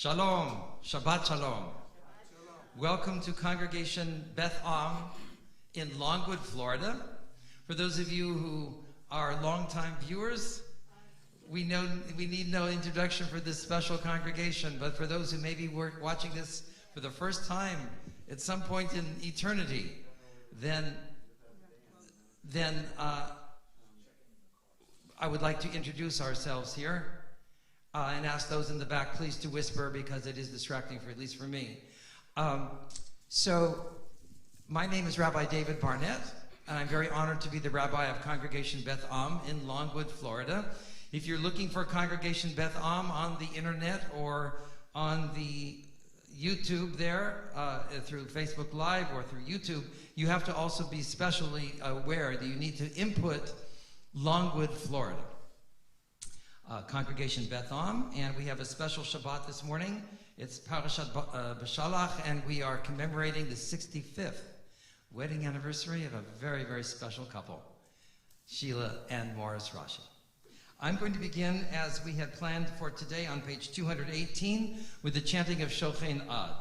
Shalom, Shabbat Shalom. Welcome to Congregation Beth Am in Longwood, Florida. For those of you who are longtime viewers, we need no introduction for this special congregation, but for those who may be watching this for the first time at some point in eternity, then I would like to introduce ourselves here. And ask those in the back, please, to whisper because it is distracting, at least for me. So, my name is Rabbi David Barnett, and I'm very honored to be the rabbi of Congregation Beth Am in Longwood, Florida. If you're looking for Congregation Beth Am on the internet or on the YouTube there, through Facebook Live or through YouTube, you have to also be specially aware that you need to input Longwood, Florida. Congregation Beth Am, and we have a special Shabbat this morning. It's Parashat B'Shalach, and we are commemorating the 65th wedding anniversary of a very, very special couple, Sheila and Morris Rashi. I'm going to begin as we had planned for today on page 218 with the chanting of Shochen Ad.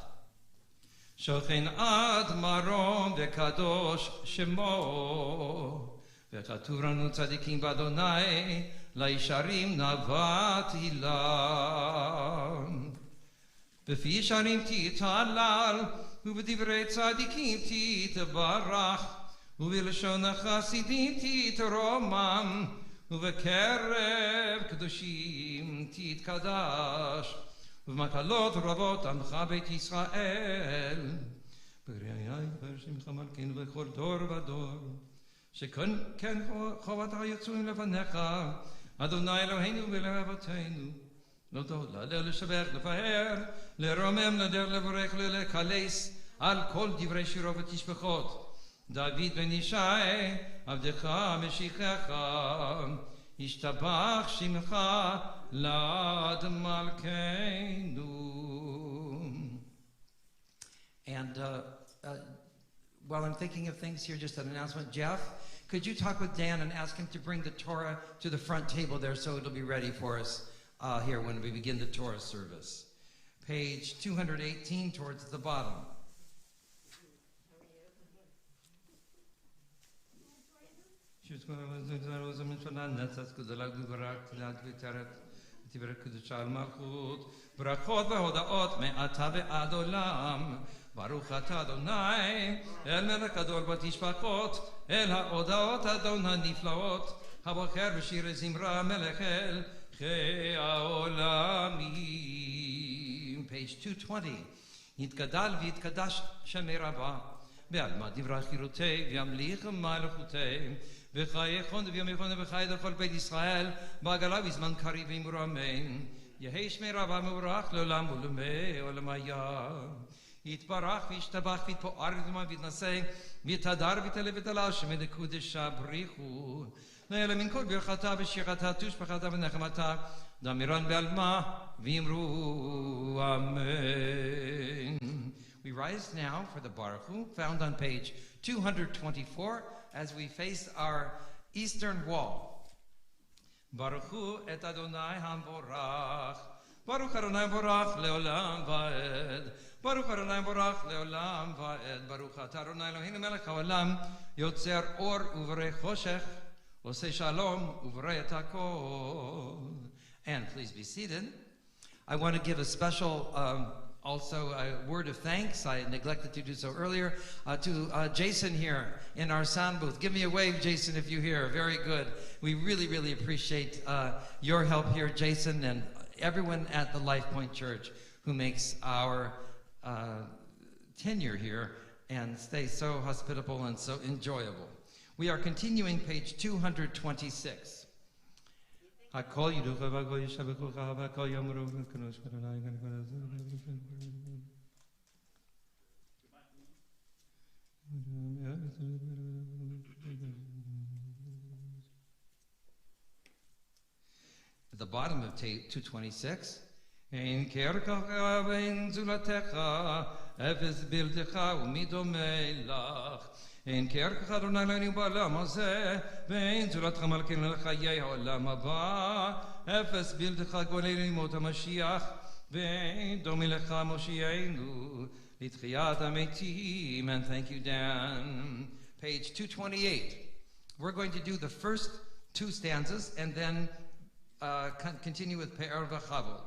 Shochen Ad Marom V'Kadosh Shemo V'Chaturanu Tzadikim B'Adonai Laisharim Navat Ilam B'fi Sharim Titalal U'B'divrei Tzadikim Titbarach U'B'lashon HaChasidim Titromam U'B'kerev Kedoshim Titkadash U'Makalot Ravot Amcha Beit Yisrael B'Re'ayai B'Shimcha Malkeinu V'Chol Dor V'Dor שכן חובת היצורים לפניך, אדוני אלוהינו ואלוהי אבותינו, להודות, להלל, לשבח, לפאר, לרומם, נדר, לברך, לקלס, על כל דברי שירו ותשבחות. דוד בן ישי, עבדך, משיחך, ישתבח שמך לעד מלכנו. And while I'm thinking of things here, just an announcement. Jeff, could you talk with Dan and ask him to bring the Torah to the front table there so it'll be ready for us here when we begin the Torah service. Page 218 towards the bottom. ברוך אתה אדוני, אל מלך גדול בתשבחות, אל ההודעות אדון הנפלאות, הבוחר בשיר זמרה מלך אל חי העולמים. Page 220. יתגדל ויתקדש שמי רבה, בעלמא דברי חירותי וימליך מלכותי, וחי יכון וימיכון וחי לכל בית ישראל, בעגלה בזמן קריב ומרומם, יהי שמי רבה מבורך לעולם ולמי עולמיה. יתברך וישתבח ויתפאר ויתנשא ויתהדר ויתעלה ויתעלה שמי קודשה בריחו נעלה מן כל ברכתה ושירתה תושבחתה ונחמתה דמירן בעלמא ואמרו אמן. We rise now for the Baruch Hu, found on page 224 as we face our eastern wall. Baruch Hu et Adonai hamborach, Baruch Adonai borach leolam vaed, Baruch Adonai borach leolam vaed, Baruch atah Adonai Eloheinu melech haolam, yotzer or uvrei choshech, oseh shalom uvrei et hakol. And please be seated. I want to give a special also a word of thanks. I neglected to do so earlier to Jason here in our sound booth. Give me a wave, Jason, if you're here. Very good. We really, really appreciate your help here, Jason, and everyone at the Life Point Church who makes our tenure here and stay so hospitable and so enjoyable. We are continuing page 226. הכל ידוך והכל ישבחוך והכל יאמרו וקדוש אדוני. At the bottom of tape 226, אין כערכך ואין זולתך, אפס בלתך ומדומה לך. אין כערכך אדוני אלוהינו בעולם הזה, ואין זולתך מלכנו לחיי העולם הבא, אפס בלתך גואלנו ימות המשיח, ודומי לך מושיענו לתחיית המתים. And thank you, Dan. Page 228. We're going to do the first two stanzas and then continue with Pe'er v'chavod.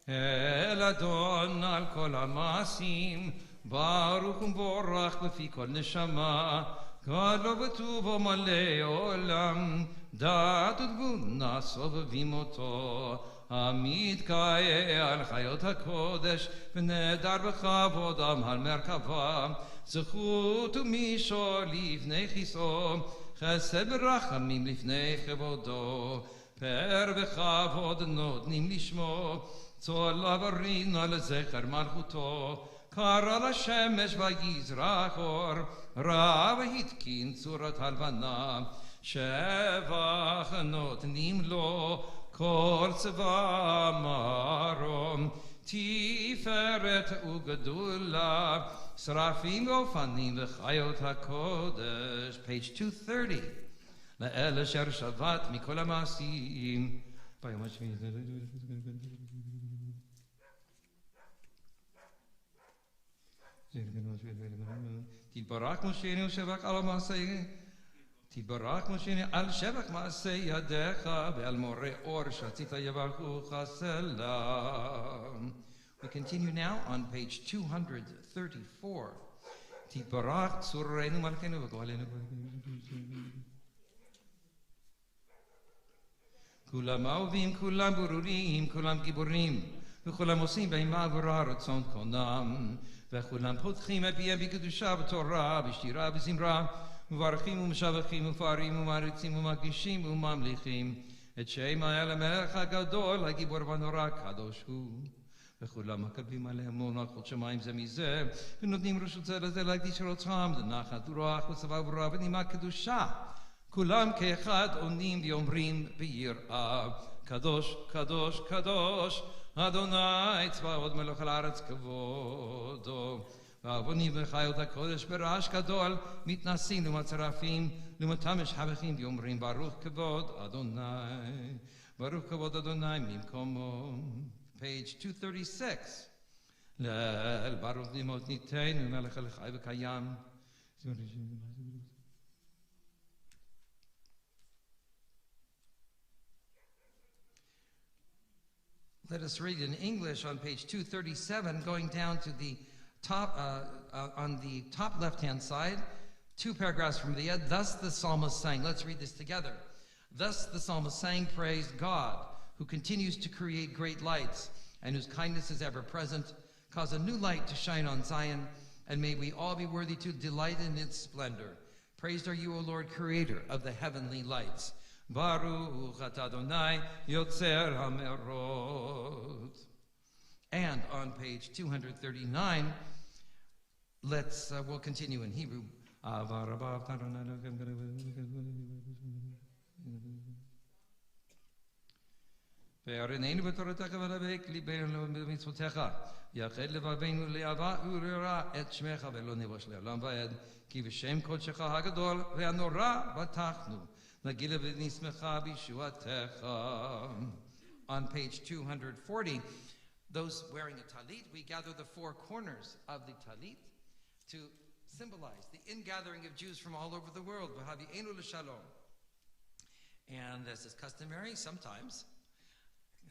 El Adon al kol ha'masim baruch u'mvorach b'fi kol neshama gadol v'tuvo malei olam dat u'tbuna sovavim oto המתקהה על חיות הקודש ונדר בכבודם על מרכבה זכות ומישור לפני כיסאו חסד ורחמים לפני כבודו פאר וכבוד נותנים לשמו צולה ורינה לזכר מלכותו קרא לשמש ויזרח אור רע והתקין צורת הלבנה שבח נותנים לו כל צבא מרום תפארת וגדולה שרפים ואופנים וחיות הקודש. Page 230. לאל אשר שבת מכל המעשים ביום השביעי תתברך משה שבח על המעשה תתברך משה על שבח מעשה ידיך ועל מורה אור שעשית יברכוך סלם. We continue now on page 234. תתברך צורנו מלכנו וגואלנו כולם אהובים, כולם ברורים, כולם גיבורים וכולם עושים בהמה ורע רצון קונם וכולם פותחים את פיהם בקדושה בתורה בשירה ובזמרה מברכים ומשבחים ופארים ומעריצים ומקדישים וממליכים את שם האל המלך הגדול הגיבור והנורא קדוש הוא וכולם מקבלים עליהם מלכות שמיים זה מזה ונותנים רשות זה לזה להקדיש רוצם לנחת ורוח וצבא וברא ונימה קדושה כולם כאחד עונים ואומרים ביראה קדוש קדוש קדוש אדוני צבאות מלך על הארץ כבודו והעוונים וחיות הקודש ברעש גדול מתנסים ומצרפים לעומתם משבחים ואומרים ברוך כבוד אדוני ברוך כבוד אדוני ממקומו. Page 236. לאל ברוך דמות ניתנו מלך החי וקיים. Let us read in English on page 237, going down to the top, on the top left-hand side, 2 paragraphs from the end. Thus the psalmist sang. Let's read this together. Thus the psalmist sang, praise God, who continues to create great lights, and whose kindness is ever present. Cause a new light to shine on Zion, and may we all be worthy to delight in its splendor. Praised are you, O Lord, creator of the heavenly lights. Baruch atah Adonai yotzer hamerot. And on page 239, we'll continue in Hebrew. וערננו בתורתך ולהבק ליבנו במצוותיך יחד לבבינו לאהבה ולרע את שמך ולא נבוש לעולם ועד כי בשם קודשך הגדול והנורא בטחנו נגילה ונשמחה בישועתך. On page 240, those wearing a talit, we gather the 4 corners of the talit to symbolize the ingathering of Jews from all over the world. V'havi'enu l'shalom. And as is customary, sometimes,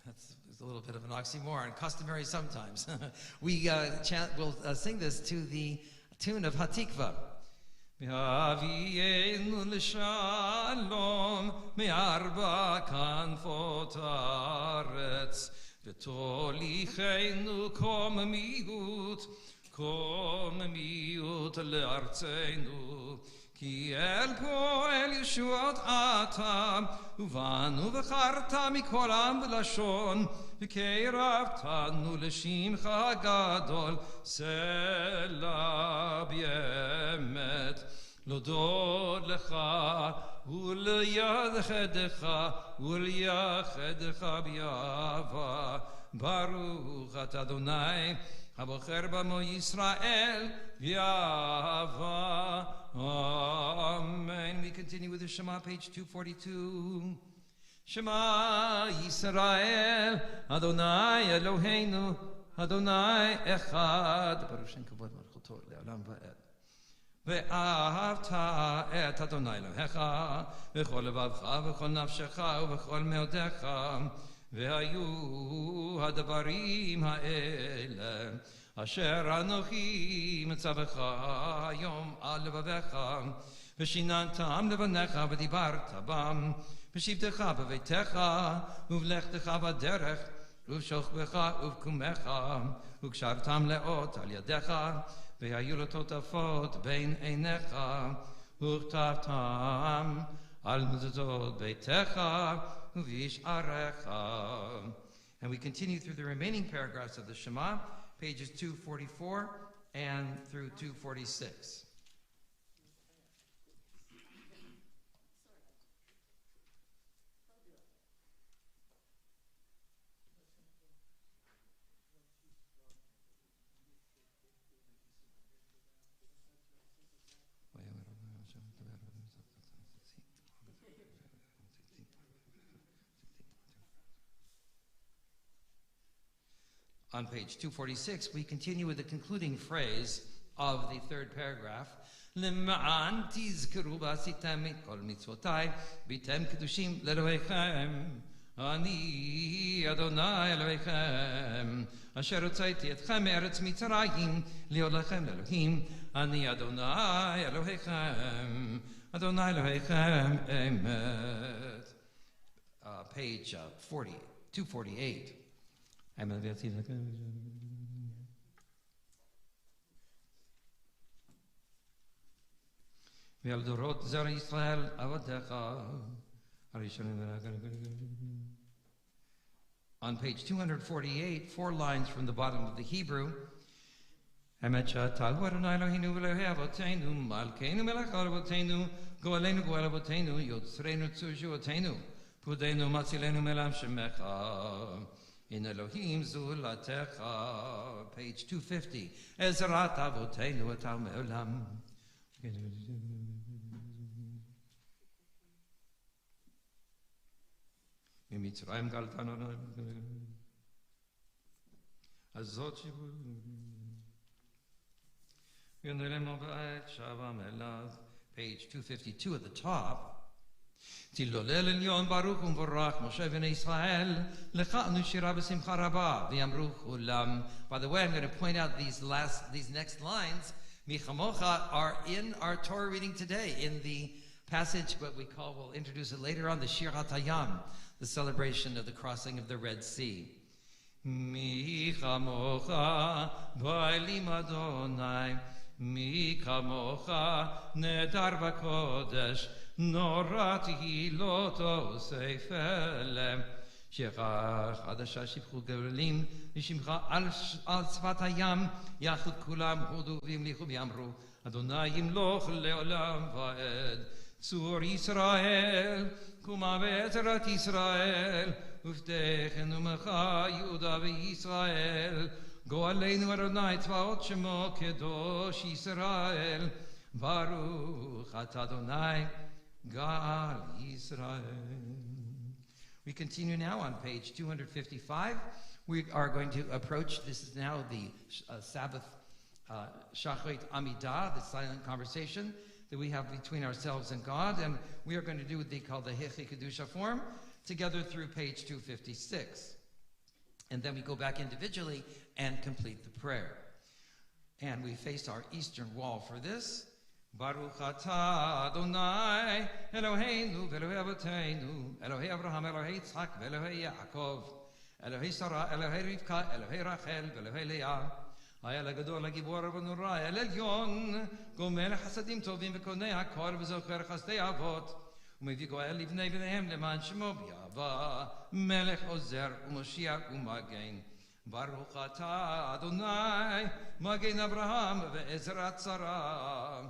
that's a little bit of an oxymoron, customary sometimes, we'll sing this to the tune of Hatikva. V'havi'enu l'shalom me'arba kanfot haaretz v'tolichenu kommiut le'artzenu כי אל פועל ישועות אתה ובנו בחרת מכל עם ולשון וקרבתנו לשמך הגדול סלע באמת להודות לך ולייחדך באהבה ברוך אתה אדוני הבוחר במו ישראל באהבה. Amen. We continue with the Shema, page 242. Shema Yisrael, Adonai Eloheinu, Adonai Echad, Baruch Shem Kavod Malchuto Le'olam Va'ed. Ve'ahavta et Adonai Elohecha, v'chol levavcha, v'chol nafshecha, v'chol meodecha, ve'ayu hadavarim ha'ele, asher anochi metzavecha yom al levavecha, v'shinantam levanecha, v'dibarta bam, v'shivtecha b'veitecha, uvlechtecha b'derech, uvshochbecha uvkumecha, ukshartam leot al yadecha, והיו לו תותפות בין עיניך, וכתבתם על מזוזות ביתך ובשעריך. And we continue through the remaining paragraphs of the Shema, pages 244 and through 246. On page 246, we continue with the concluding phrase of the third paragraph. למען תזכרו ועשיתם את כל מצוותיי, והייתם קדושים לאלוהיכם. אני אדוני אלוהיכם, אשר הוצאתי אתכם מארץ מצרים, להיות לכם לאלוהים. אני אדוני אלוהיכם, אדוני אלוהיכם אמת. Page 248. ועל דורות זרע ישראל עבדיך. On page 248, 4 lines from the bottom of the Hebrew. האמת שאתה הוא אדוני אלוהינו ואלוהי אבותינו, מלכנו מלך אבותינו, גואלנו גואל אבותינו, יוצרנו תשועתנו, פקודנו מצילנו מלם שמך. In Elohim Zulatecha, page 250. Ezrat Avotenu et Me'olam. Mitzrayim galtanu Azot Shivu. Page 252 at the top. תילולל עליון ברוך ומבורך משה בני ישראל לך אנו שירה בשמחה רבה ויאמרו כולם. By the way, I'm going to point out these next lines. Michamocha are in our Torah reading today in the passage what we call, we'll introduce it later on, the Shir HaTayam, the celebration of the crossing of the Red Sea. Michamocha ba'elim Adonai Michamocha nedar v'kodesh נורתי לא תוסיף אליהם שירה חדשה שפכו גבלים לשמך על שפת הים יחד כולם הודו והמליכו ויאמרו אדוני ימלוך לעולם ועד צור ישראל קומה בעזרת ישראל ופתחנו ממך יהודה וישראל גואלנו אדוני צבאות שמו קדוש ישראל ברוך אתה אדוני God Israel. We continue now on page 255. We are going to approach, this is now the Sabbath Shachrit Amidah, the silent conversation that we have between ourselves and God, and we are going to do what they call the Hechi Kedusha form together through page 256. And then we go back individually and complete the prayer. And we face our eastern wall for this. Baruch atah Adonai Eloheinu ve'Elohei Avotenu Elohei Avraham Elohei Yitzchak ve'Elohei Yaakov Elohei Sarah Elohei Rivka Elohei Rachel ve'Elohei Leah האל הגדול הגיבור ונורא אל עליון גומל חסדים טובים וקונה הכל וזוכר חסדי אבות ומביא גואל לבני בניהם למען שמו באהבה מלך עוזר ומושיע ומגן ברוך אתה אדוני מגן אברהם ועזרת שרה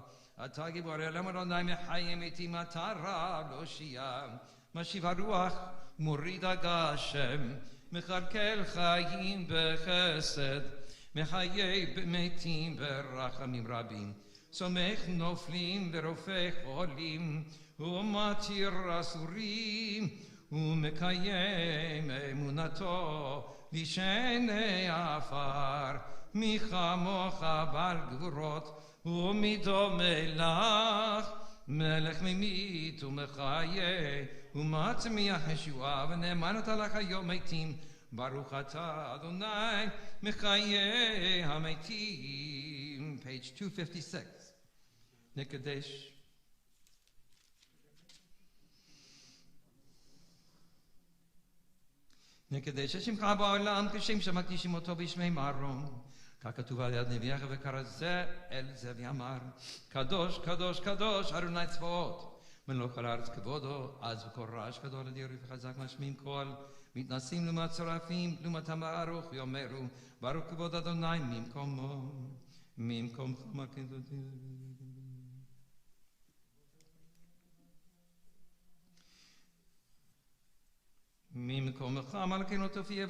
אתה גיבור אלוהים אדוני מחיים איתי מטרה להושיע משיב הרוח מוריד הגשם מכלכל חיים בחסד מחיי מתים ברחמים רבים סומך נופלים ורופא חולים ומתיר אסורים ומקיים אמונתו בשני עפר, מי כמוך בעל גבורות ומדומה לך, מלך ממית ומחיה ומצמיח ישועה, ונאמנת לך היום מתים, ברוך אתה אדוני מחיי המתים. Page 256. נקדש. נקדש את שמך בעולם כשם שמקדישים אותו בשמי מרום, ככתוב על יד נביאך וקרא זה אל זה ואמר, קדוש קדוש קדוש אדוני צבאות, מלוך על הארץ כבודו, אז בקול רעש גדול אדיר וחזק משמיעים קול, מתנסים לעומת צרפים לעומתם ברוך, יאמרו ברוך כבוד אדוני ממקומו, ממקומך ממקומך מלכנו תופיע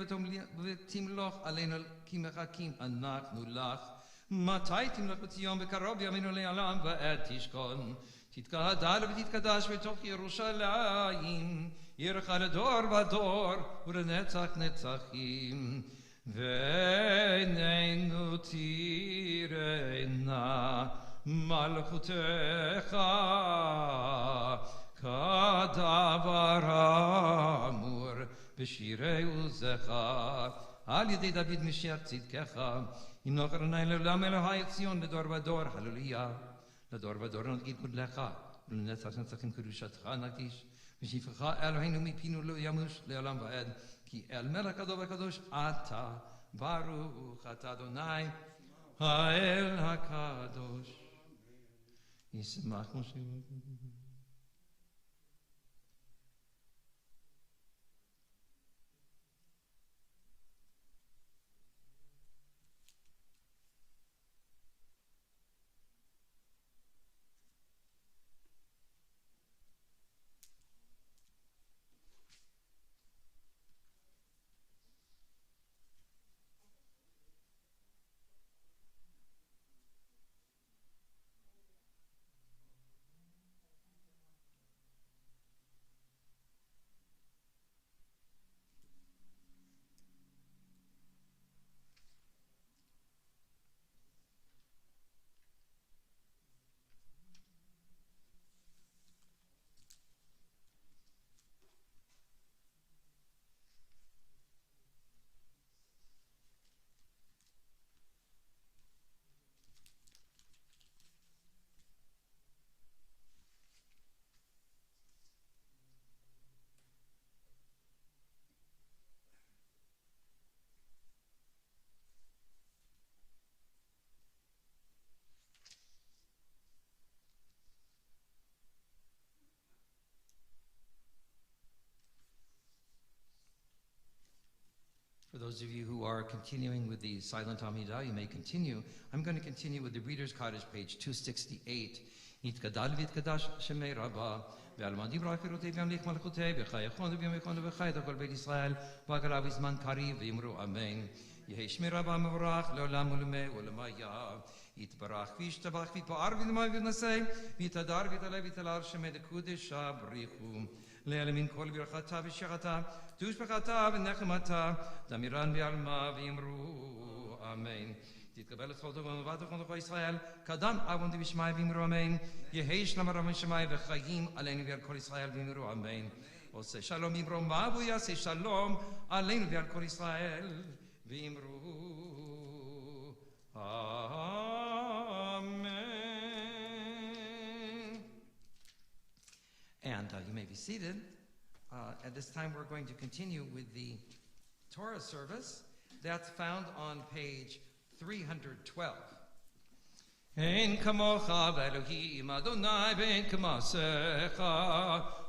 ותמלוך עלינו כי מחכים אנחנו לך. מתי תמלוך בציון? בקרוב בימינו לעולם ועד תשכון. תתגדל ותתקדש בתוך ירושלים, עירך לדור ודור ולנצח נצחים. ועינינו תראינה מלכותך כדבר האמור בשירי עוזך, על ידי דוד משיח צדקך. ימלוך אדוני לעולם אלוהי ציון לדור ודור, הללויה. לדור ודור נגיד גודלך, ולנצח נצחים קדושתך נקדיש. ושפך אלוהינו מפינו לא ימוש לעולם ועד, כי אל מלך גדול וקדוש אתה, ברוך אתה אדוני האל הקדוש. ישמח משה. For those of you who are continuing with the silent Amidah, you may continue. I'm going to continue with the Reader's Cottage, page 268. יתגדל ויתקדש שמי רבה, ועלמד יברח חירותי וימליך מלכותי, וחייכון ובימיכון ובחי את כל בית ישראל, והגלה בזמן קריב, ואמרו אמן. יהי שמי רבה מבורך לעולם ולמי ולמיה. יתברך וישתבח ויתפאר ונמי ונשא, ויתהדר ויתעלה ויתעלה שמי דקודשה בריחו. לעלמין כל ברכתה ושירתה, תושבחתה ונחמתה, דמירן בעלמה ואמרו אמן. תתקבל לזכותו ומבט וכל ישראל, קדם אבון דבשמי ואמרו אמן. יהי שלום הרב שמי וחיים עלינו ועל כל ישראל ואמרו אמן. עושה שלום יברמה ויעשה שלום עלינו ועל כל ישראל ואמרו amen. And you may be seated. At this time we're going to continue with the Torah service. That's found on page 312. אין כמוך ואלוהים אדוני ואין כמעשיך,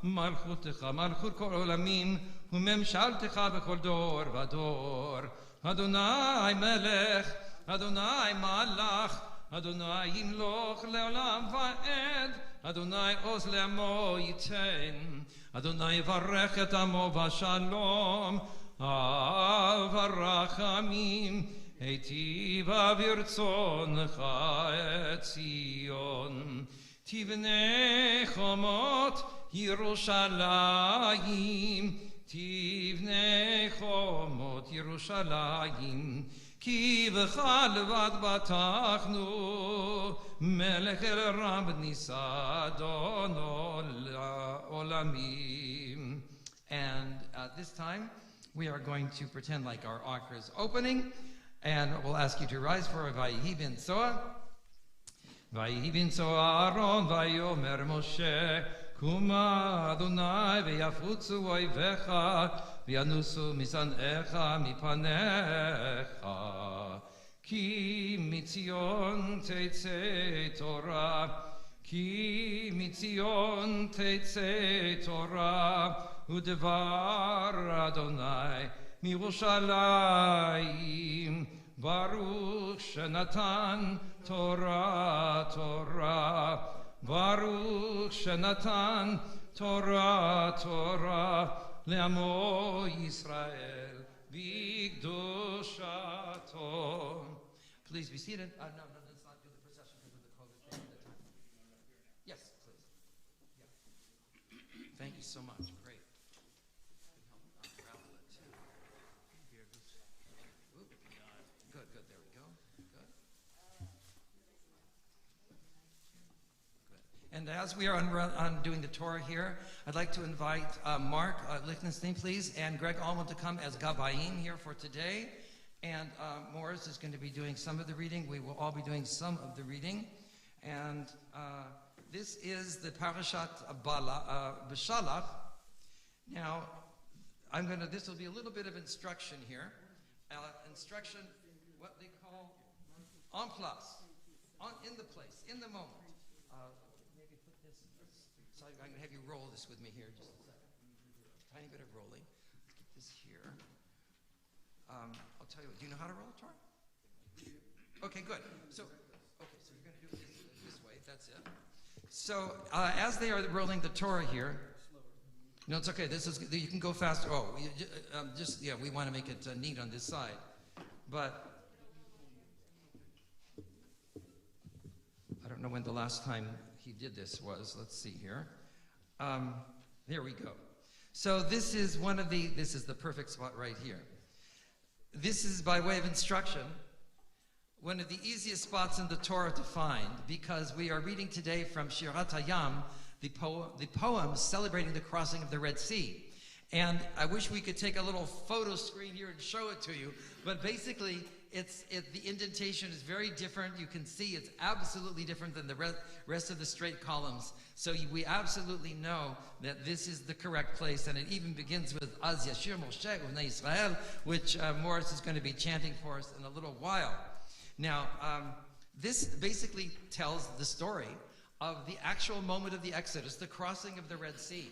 מלכותך מלכות כל עולמים וממשלתך בכל דור ודור. אדוני מלך, אדוני מלך, אדוני ימלוך לעולם ועד, אדוני עוז לעמו ייתן, אדוני יברך את עמו בשלום, על ברחמים היטיבה ברצונך את ציון. תבנה חומות Yerushalayim, Tivnei Chomot Yerushalayim, Ki v'chalvad batachnu, Melech el Rab Nisadon Olamim. And this time, we are going to pretend like our ark is opening, and we'll ask you to rise for Vayihi bin Soa. Vayihi bin Soa Aaron, Vayomer Moshe, Kuma Adonai v'yafutzu oivecha, v'yanusu misanecha mipanecha. Ki mitzion teitze Torah, ki mitzion teitze Torah, udevar Adonai miYerushalayim, Baruch shenatan Torah, Torah, Baruch shenatan Torah, Torah, le'amo Yisrael b'kdushato. Please be seated. No, let's not do the procession because of the COVID thing at the time. Yes, please. Yeah. Thank you so much. Great. Good. There we go. Good. And as we are on doing the Torah here, I'd like to invite Mark Lichtenstein, please, and Greg Allman to come as Gabayim here for today. And Morris is going to be doing some of the reading. We will all be doing some of the reading. And this is the Parashat B'Shalach. Now, this will be a little bit of instruction here. Instruction, what they call en place, in the place, in the moment. Maybe put this, so I'm going to have you roll this with me here, just a second. Tiny bit of rolling. Let's keep this here. I'll tell you what, do you know how to roll a Torah? Okay, good. So you're going to do it this way, that's it. So as they are rolling the Torah here, no, it's okay. You can go faster. We want to make it neat on this side. But I don't know when the last time he did this was. Let's see here. There we go. So this is the perfect spot right here. This is by way of instruction, one of the easiest spots in the Torah to find, because we are reading today from Shirat Hayam, the poem celebrating the crossing of the Red Sea. And I wish we could take a little photo screen here and show it to you, but basically the indentation is very different. You can see it's absolutely different than the rest of the straight columns. So we absolutely know that this is the correct place, and it even begins with Az Yashir Moshe Uvnei Israel, which Morris is going to be chanting for us in a little while. Now, this basically tells the story of the actual moment of the Exodus, the crossing of the Red Sea.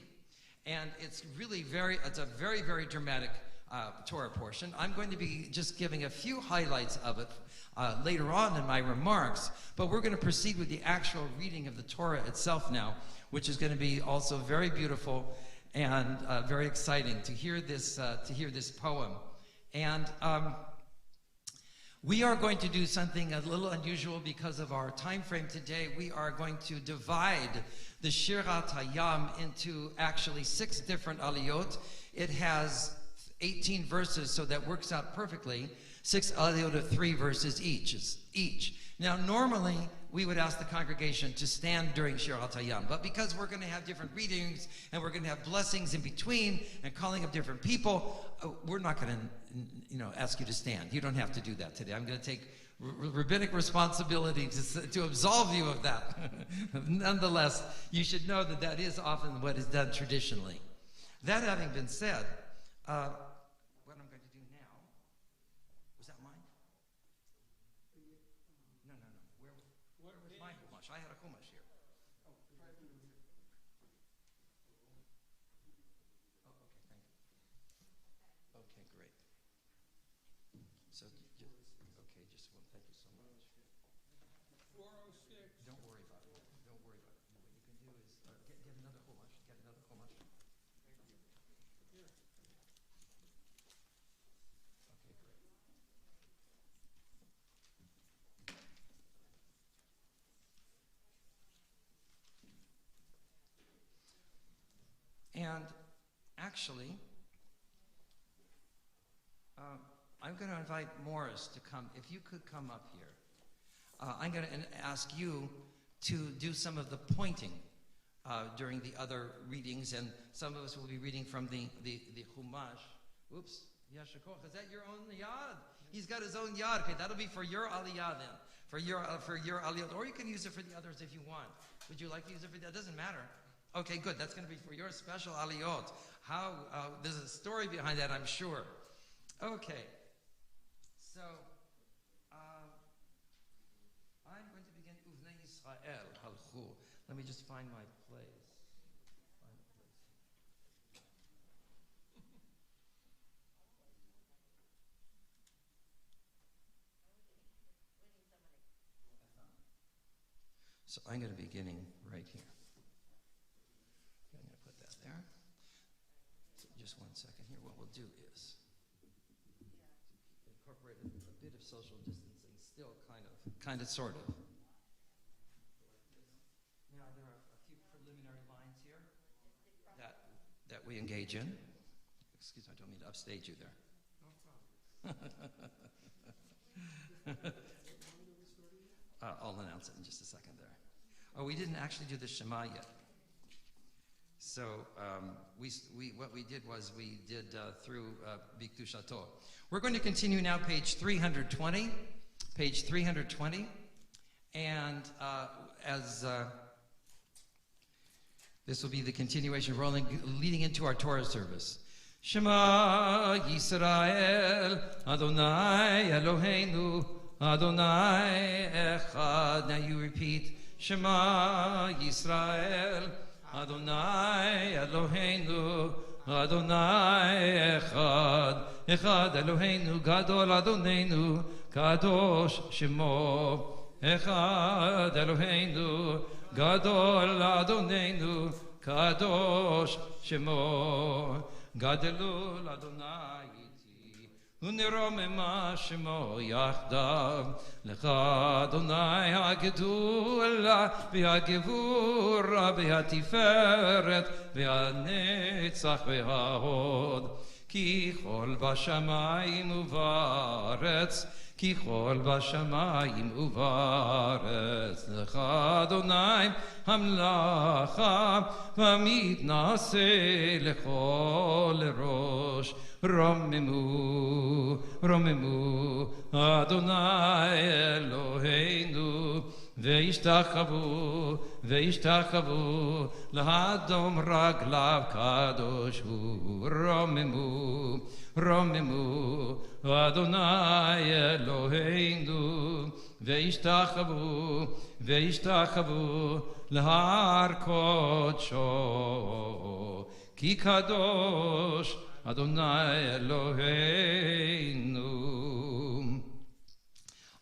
And it's really it's a very, very dramatic Torah portion. I'm going to be just giving a few highlights of it later on in my remarks, but we're going to proceed with the actual reading of the Torah itself now, which is going to be also very beautiful and very exciting to hear this poem. And we are going to do something a little unusual because of our time frame today. We are going to divide the Shirat Hayam into actually 6 different aliyot. It has 18 verses, so that works out perfectly. 6 aliyot of 3 verses each. Now, normally, we would ask the congregation to stand during Shirat Hayam, but because we're going to have different readings, and we're going to have blessings in between, and calling up different people, we're not going to ask you to stand. You don't have to do that today. I'm going to take rabbinic responsibility to absolve you of that. Nonetheless, you should know that is often what is done traditionally. That having been said, what I'm going to do now, was that mine? No. Where was my chumash? I had a chumash here. Oh, okay, thank you. Okay, great. So, just one. Thank you so much. 406. Don't worry about it. What you can do is get another chumash. Thank you. Here. Okay, great. actually, I'm going to invite Morris to come. If you could come up here. I'm going to ask you to do some of the pointing during the other readings, and some of us will be reading from the Chumash. Oops. Yashikoch, is that your own yad? He's got his own yad. Okay, that'll be for your aliyah then. For your aliyah. Or you can use it for the others if you want. Would you like to use it for that? Doesn't matter. Okay, good. That's going to be for your special aliyot. How, there's a story behind that, I'm sure. Okay. So, I'm going to begin Uvnei Yisrael Halchu. Let me just find my place. So I'm going to be beginning right here. I'm going to put that there. So just one second here. What we'll do is incorporate a bit of social distancing, still kind of, sort of. Now there are a few preliminary lines here that we engage in. Excuse me, I don't mean to upstage you there. No problem. I'll announce it in just a second there. Oh, we didn't actually do the Shema yet. So what we did was we did through Bikdushato. We're going to continue now, page 320. Page 320. And as this will be the continuation leading into our Torah service. Shema Yisrael Adonai Eloheinu Adonai Echad. Now you repeat, Shema Yisrael Adonai Eloheinu Adonai Echad. Echad Eloheinu Gadol Adonenu Kadosh Shemo. Echad Eloheinu Gadol Adonenu Kadosh Shemo. Gadelul Adonai ונרוממה שמו יחדיו לך אדוני הגדולה והגבורה והתפארת והנצח וההוד כי כל בשמיים ובארץ כי כל בשמיים ובארץ לך אדוני המלאכה והמתנשא לכל ראש רוממו, רוממו, אדוני אלוהינו, וישתחוו, וישתחוו, לאדום רגליו קדוש הוא, רוממו, רוממו, אדוני אלוהינו, וישתחוו, וישתחוו, להר קודשו, כי קדוש Adonai Eloheinu.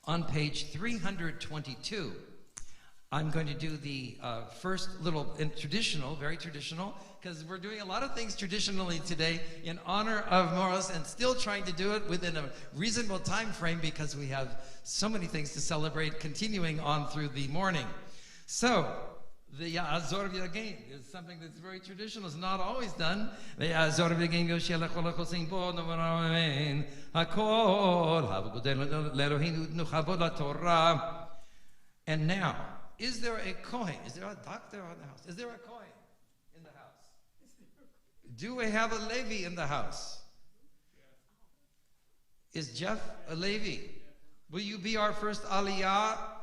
On page 322, I'm going to do the first little traditional, very traditional, because we're doing a lot of things traditionally today in honor of Morris and still trying to do it within a reasonable time frame because we have so many things to celebrate continuing on through the morning. So, the Ya'azor V'Yagim is something that's very traditional. It's not always done. The Ya'azor V'Yagim Yoshia Lechol Chosin Bo Nomer Amen Hakol Havugudel Lerohinu Nuchavod LaTorah. And now, is there a Kohen? Is there a doctor in the house? Is there a Kohen in the house? Do we have a Levi in the house? Is Jeff a Levi? Will you be our first Aliyah?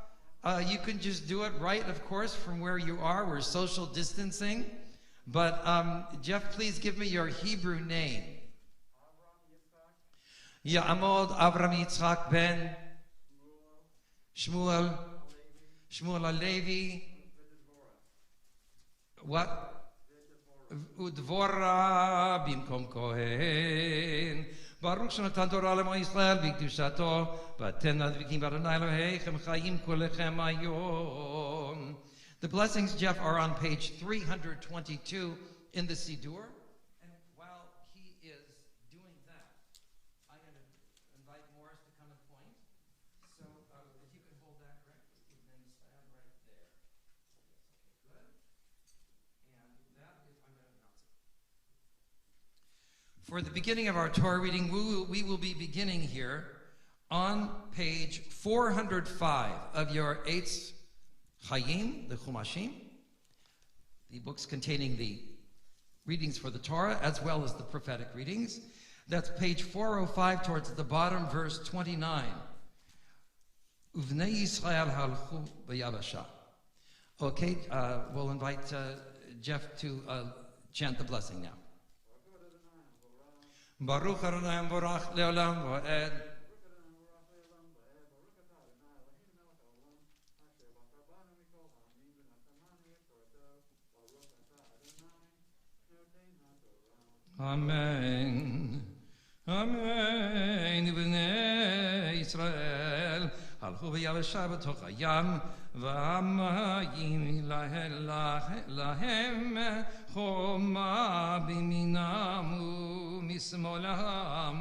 You can just do it right, of course, from where you are. We're social distancing. But Jeff, please give me your Hebrew name. Ya'amod Avram Yitzchak ben Shmuel Alevi. What? Udvora bimkom Kohen. Baruch שנתן תורה לעמו ישראל בקדושתו ואתם הדבקים באדוני אלוהיכם חיים כולכם היום. The blessings, Jeff, are on page 322 in the Siddur. And while he is doing that, I'm going to invite Morris to come and point. So if you can hold that correctly, and then stand right there. Okay, good. And that is, I'm going to announce it. For the beginning of our Torah reading, we will be beginning here on page 405 of your Eitz Chaim, the Chumashim, the books containing the readings for the Torah as well as the prophetic readings. That's page 405 towards the bottom, verse 29. Uvnei Yisrael halchu b'yabasha. Okay, we'll invite Jeff to chant the blessing now. Baruch Adonai Borach Leolam Va'ed. Amen. Amen. Bnei Israel halchu v'yavasha b'toch hayam v'hamayim lahem choma b'minam u'mismolam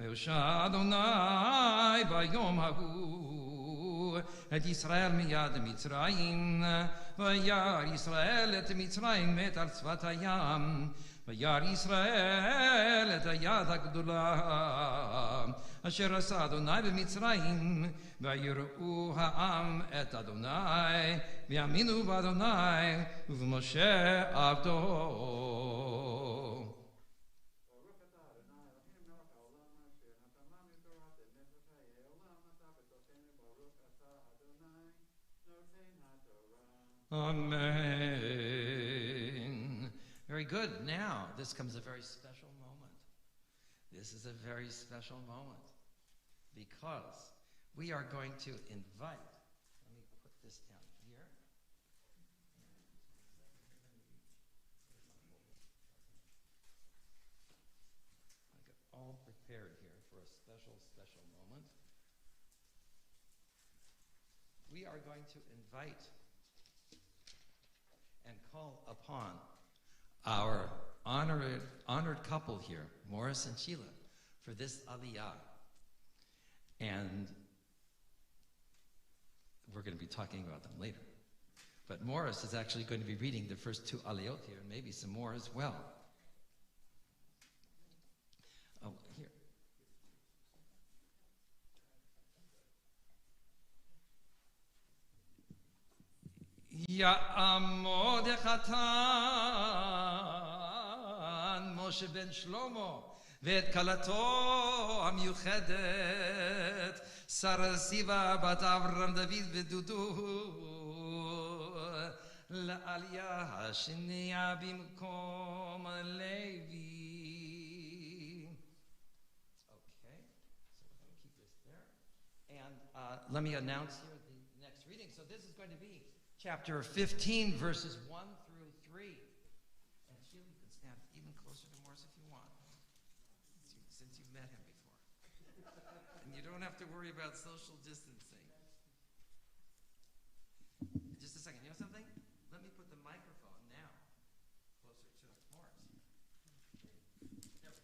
v'yosha Adonai b'yom hahu et Yisrael miyad Mitzrayim v'yar Yisrael et Mitzrayim et al tzvat hayam וירא ישראל את היד הגדולה אשר עשה אדוני במצרים ויראו העם את אדוני ויאמינו באדוני ובמשה עבדו. Amen. Very good. Now, this comes a very special moment. This is a very special moment because we are going to invite, let me put this down here. I got all prepared here for a special, special moment. We are going to invite and call upon our honored couple here, Morris and Sheila, for this aliyah. And we're going to be talking about them later. But Morris is actually going to be reading the first two aliyot here, and maybe some more as well. Oh, here. יעמוד החתן משה בן שלמה ואת כלתו המיוחדת שרה סיבה בת אברהם דוד ודודו לעלייה השנייה במקום לוי. Okay, so we're going to keep this there. And let me announce here the next reading. So this is going to be Chapter 15, verses 1 through 3. And Sheila, you can stand even closer to Morris if you want, since you've met him before. And you don't have to worry about social distancing. Just a second. You know something? Let me put the microphone now closer to Morris. There we go.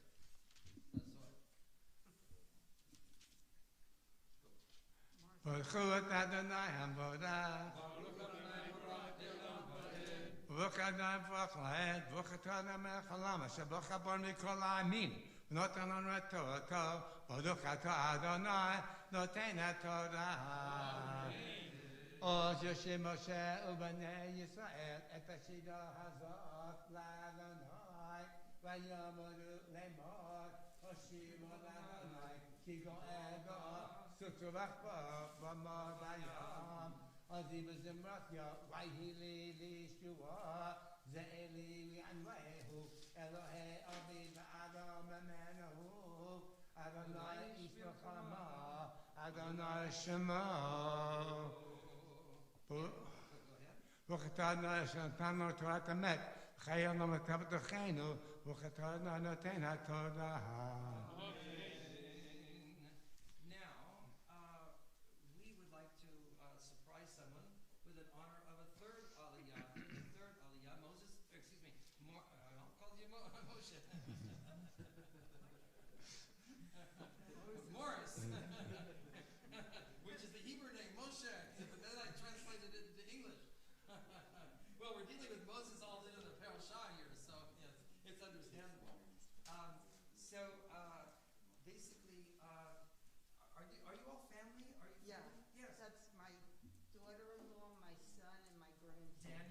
ברוך אדוני ברוך לעד, ברוך אתה אדוני מלך העולם, אשר ברוך הבא מכל העמים, ונותן לנו את תורתו, ברוך אתה אדוני נותן התורה. עוז יושב משה ובני ישראל את השירה הזאת לאדוני, ויאמרו לאמור, הושיבו לאדוני, כי גואל גואל, סוטרח בו במור ביום. עזיב זמרתיה, ויהי לי לישועה, זה אלי וענווהו, אלוהי אבי ואדום ממנו, אדוני איש מלחמה, אדוני שמו. ברוך אתה אדוני אשר נתן לנו תורת אמת, חיי לנו מטה בתוכנו, ברוך אתה אדוני נותן התורה.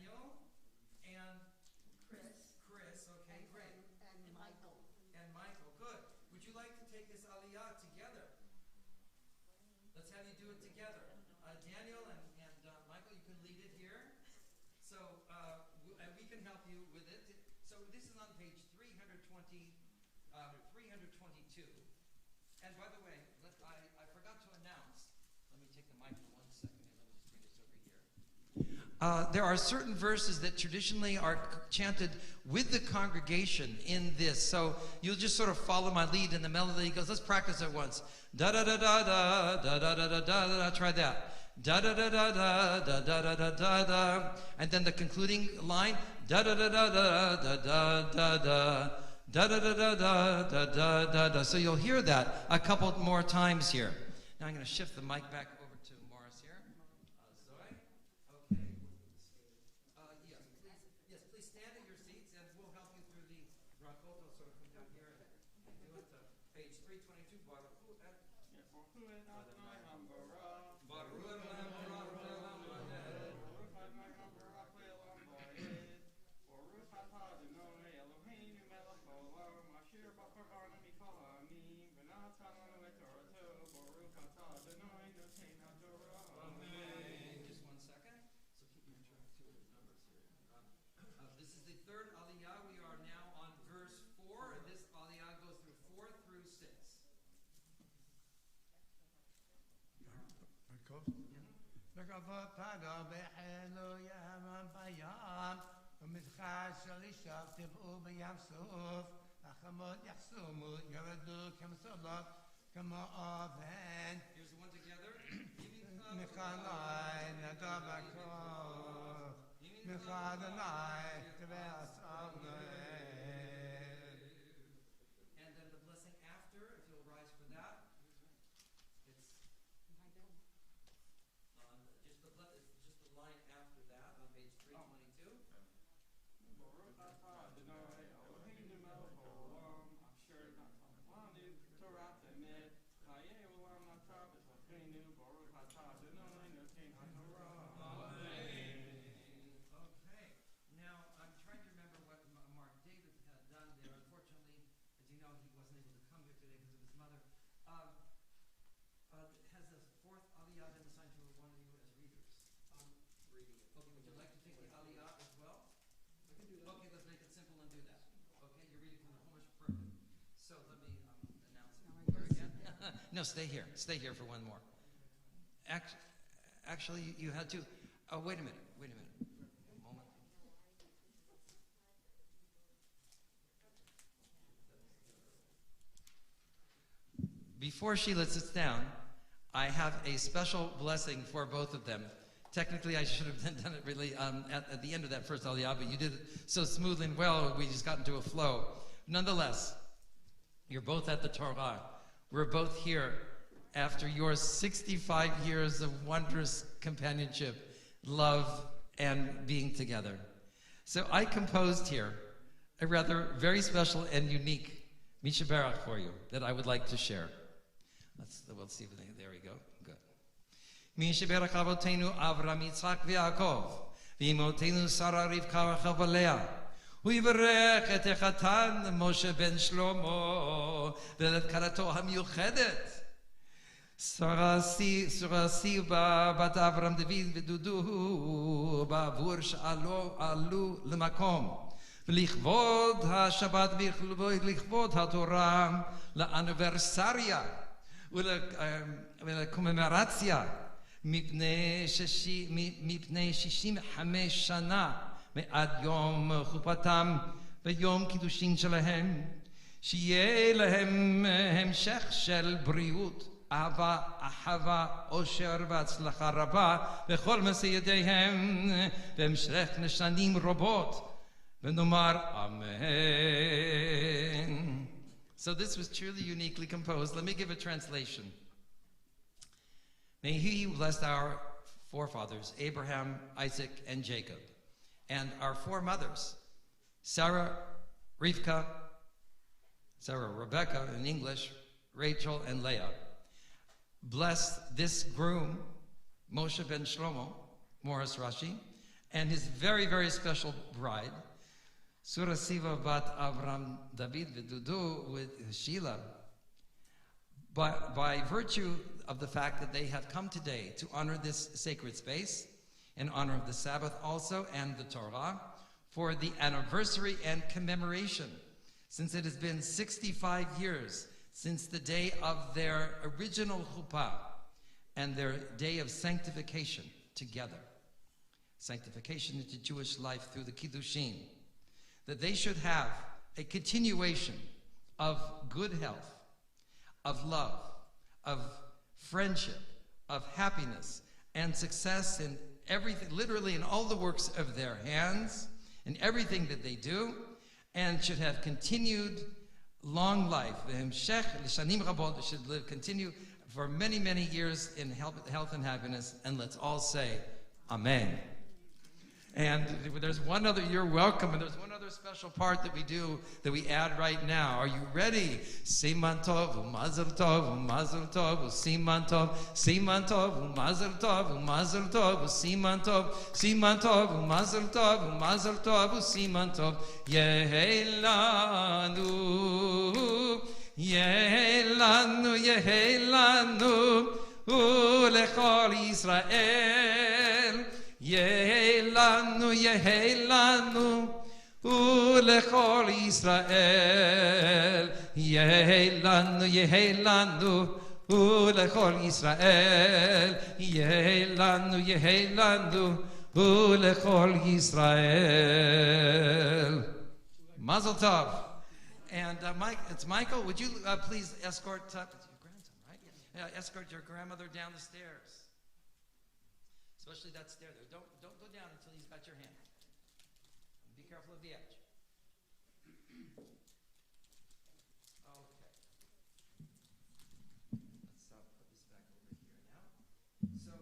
Daniel and Chris. Okay, great. And Michael. And Michael, good. Would you like to take this aliyah together? Let's have you do it together. Daniel and Michael, you can lead it here. So and we can help you with it. So this is on page 322. And by the way, I forgot to announce. Let me take the mic for 1 second and let me just bring this over here. There are certain verses that traditionally are chanted with the congregation in this. So you'll just sort of follow my lead in the melody. He goes, let's practice it once. Da da da da da da da da da da da. Try that. Da da da da da da da da da da da. And then the concluding line. Da da da da da da da da da. Da da da da da da da da da. So you'll hear that a couple more times here. Now I'm going to shift the mic back over to Morris here. Zoe. Okay. Yes, please stand at your seats and we'll help you through the brachot. I'll sort of come down here and do it. Page 322. Baruch Hu et Just 1 second. So keep me on track too with the numbers here. This is the third aliyah. We are now on verse 4. And this aliyah goes through 4 through 6. Here's the one together. And then the blessing after, if you'll rise for that. It's just the line after that on page 322. Okay. Now I'm trying to remember what Mark David had done there. Unfortunately, as you know, he wasn't able to come here today because of his mother. Has the fourth aliyah been assigned to one of you as readers? Reading it. Okay, would you like to take the aliyah as well? I can do that. Okay, let's make it simple and do that. Okay, you're reading from the Chumash. Perfect. So let me announce it here again. No, stay here. Stay here for one more. Actually, you had to. Oh, wait a minute. A moment. Before Sheila sits down, I have a special blessing for both of them. Technically, I should have done it really at the end of that first aliyah, but you did it so smoothly and well, we just got into a flow. Nonetheless, you're both at the Torah. We're both here after your 65 years of wondrous companionship, love, and being together. So I composed here a rather very special and unique Mishaberach for you that I would like to share. We'll see if there we go. Good. Mishaberach Avotenu Avram Yitzchak v'Yaakov v'imotenu Sarah Rivka v'Chava Leah ויברך את החתן משה בן שלמה ואת כלתו המיוחדת שרה סיבה בת אברהם דוד ודודו בעבור שעלו למקום ולכבוד השבת ולכבוד התורה לאניברסריה ולקוממרציה מפני 65 שנה מעד יום חופתם ויום קידושין שלהם שיהיה להם המשך של בריאות, אהבה, אחווה, אושר והצלחה רבה בכל מעשי ידיהם בהמשך שנים רבות ונאמר אמן. So this was truly uniquely composed. Let me give a translation. May he bless our forefathers, Abraham, Isaac, and Jacob, and our four mothers, Sarah, Rebecca in English, Rachel, and Leah. Bless this groom, Moshe ben Shlomo, Morris Rashi, and his very, very special bride, Surah Siva Bat Avram David Vidudu with Sheila, by virtue of the fact that they have come today to honor this sacred space, in honor of the Sabbath also, and the Torah, for the anniversary and commemoration, since it has been 65 years since the day of their original chuppah and their day of sanctification together. Sanctification into Jewish life through the Kiddushin. That they should have a continuation of good health, of love, of friendship, of happiness, and success in everything, literally in all the works of their hands, in everything that they do, and should have continued long life. Should continue for many, many years in health and happiness, and let's all say, Amen. And there's one other, you're welcome, and there's one other special part that we do, that we add right now. Are you ready? Siman tov, mazel tov, mazel tov, siman tov, siman tov, mazel tov, mazel tov, siman tov, siman tov, mazel tov, mazel tov, siman tov, yehelanu, yehelanu, yehelanu, ulechol Yisrael. Yehelanu, Yehelanu, ulechol Yisrael. Yehelanu, Yehelanu, ulechol Yisrael. Yehelanu, Yehelanu, ulechol Yisrael. Mazel tov. And it's Michael. Would you please escort your grandson, right? Yeah, escort your grandmother down the stairs. Especially that stair there. Don't go down until he's got your hand. Be careful of the edge. Okay. Let's put this back over here now. So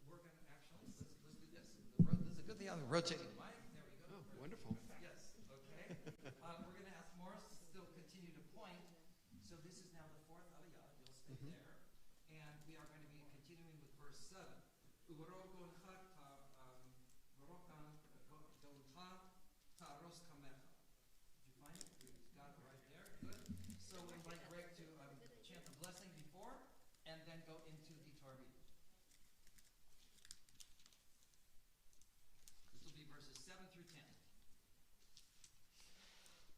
we're going to actually, let's do this. This is a good thing. I'm rotating the mic. There we go. Oh, wonderful. Yes. Okay. We're going to ask Morris to still continue to point. So this is now the fourth aliyah. You'll stay there. And we are going to be continuing with verse 7. Did you find it? We've got it right there. Good. So we'd like Greg to chant the blessing before and then go into the Torah reading. This will be verses 7 through 10.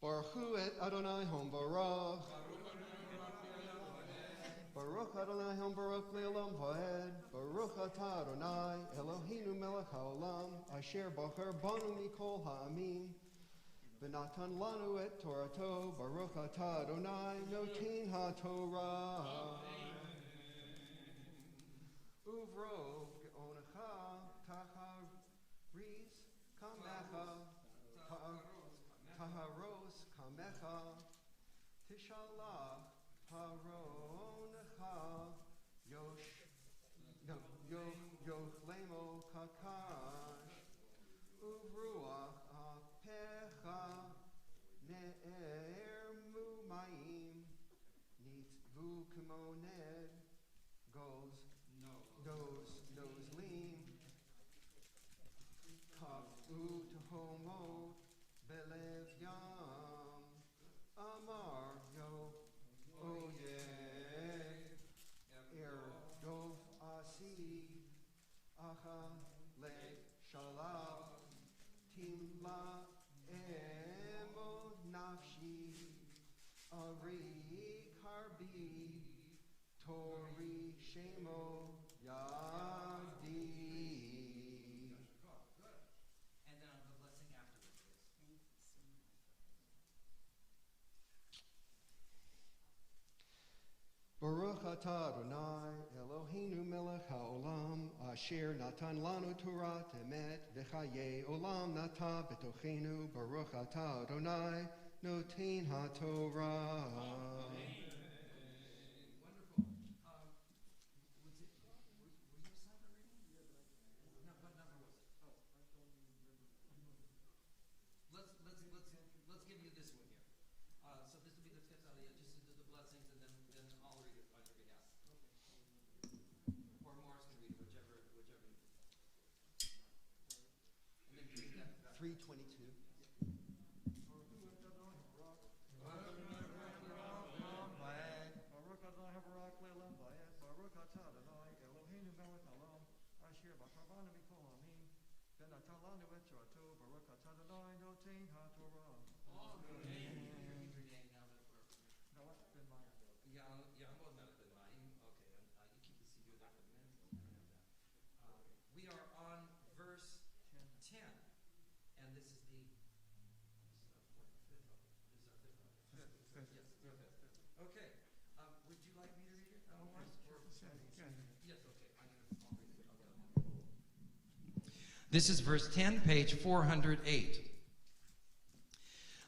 Baruch Hu et Adonai Hom Baruch. Baruch Adonai Hom Baruch Le'olam Va'ed. Baruch Atah Adonai Eloheinu Melech HaOlam Asher Bacher Banu Mikol Ha'amim V'natan Lanu et Torato Baruch Atah Adonai Notin HaTorah Uvrov Ge'onecha Tacharis Kamecha Taharos Kamecha Tishalach Haronecha Yochlemo Kakash Uvruach Apecha Ne'er Mumayim Nitzvu Kimoned Goes Lim Kafu Tohomo Belev Yam Amar Yo Oye Dov Asi Acha Le Shalach Timla Emo Nafshi Ari Karbi Tori Shemo Yadi. And then the blessing afterwards, please. Baruch atah Adonai Eloheinu melech haolam asher natan lanu Torah emet v'chayei olam nata b'tochenu Baruch atah Adonai noten haTorah. Let's give you this one here. So this will be the fifth aliyah. Just do the blessings, and then I'll read it on your behalf. Or Morris can read it, whichever. 22. We are on verse 10, and this is the okay. Would you like me to read it? Yes, okay. I'll read it. This is verse 10, page 408.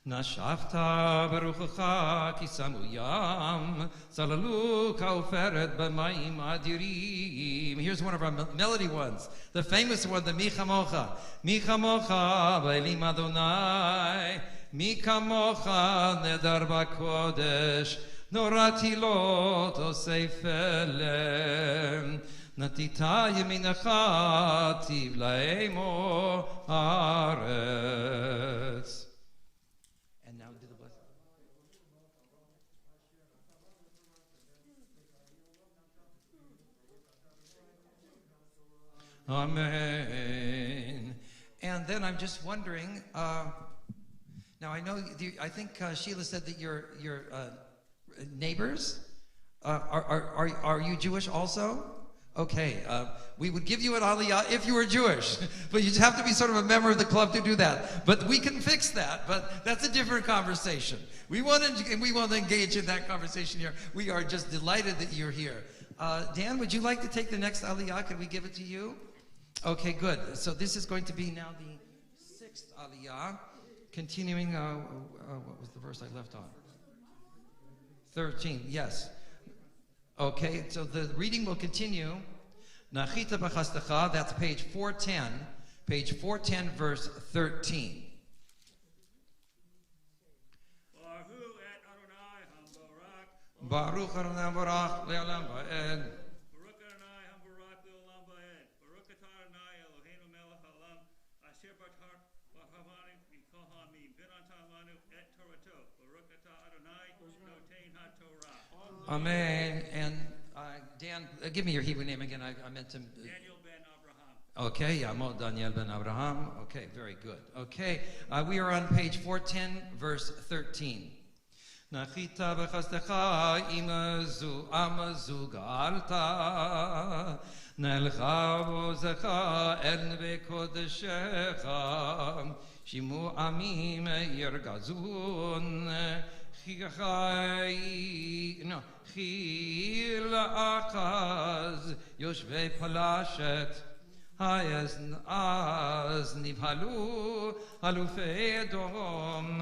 Nashafta baruchacha ki samu yam salalu kauferet b'mayim adirim. Here's one of our melody ones, the famous one, the Mi Chamocha. Mi Chamocha b'elim Adonai, Mi Kamocha nedar b'kodesh, norati lo tosef elem. Natita yeminacha tiv laemo haaretz. Amen. And then I'm just wondering. Now I know. I think Sheila said that your neighbors are you Jewish also? Okay. We would give you an aliyah if you were Jewish, but you'd have to be sort of a member of the club to do that. But we can fix that. But that's a different conversation. We want to engage in that conversation here. We are just delighted that you're here. Dan, would you like to take the next aliyah? Could we give it to you? Okay, good. So this is going to be now the 6th aliyah. Continuing, what was the verse I left on? 13, yes. Okay, so the reading will continue. Nachita b'chastecha, that's page 410. Page 410, verse 13. Baruch Adonai Barach Le'olam Va'ed. Baruch Adonai HaBarak Le'olam Va'ed. Baruch Atah Adonai Eloheinu melech haolam asher batar v'chavanim mikol ha'amim v'natan lanu et Torato. Baruch Atah Adonai notein ha'Torah. Amen. And Dan, give me your Hebrew name again. I meant to. Daniel ben Abraham. Okay, Yamod Daniel ben Abraham. Okay, very good. Okay, we are on page 410, verse 13. Nachita b'chastecha imazu amazu ga'alta nelcha bozecha el bekodeshecha shimu amim yergazun chil achaz yoshvei palashet hayaz az nivhalu halufei Edom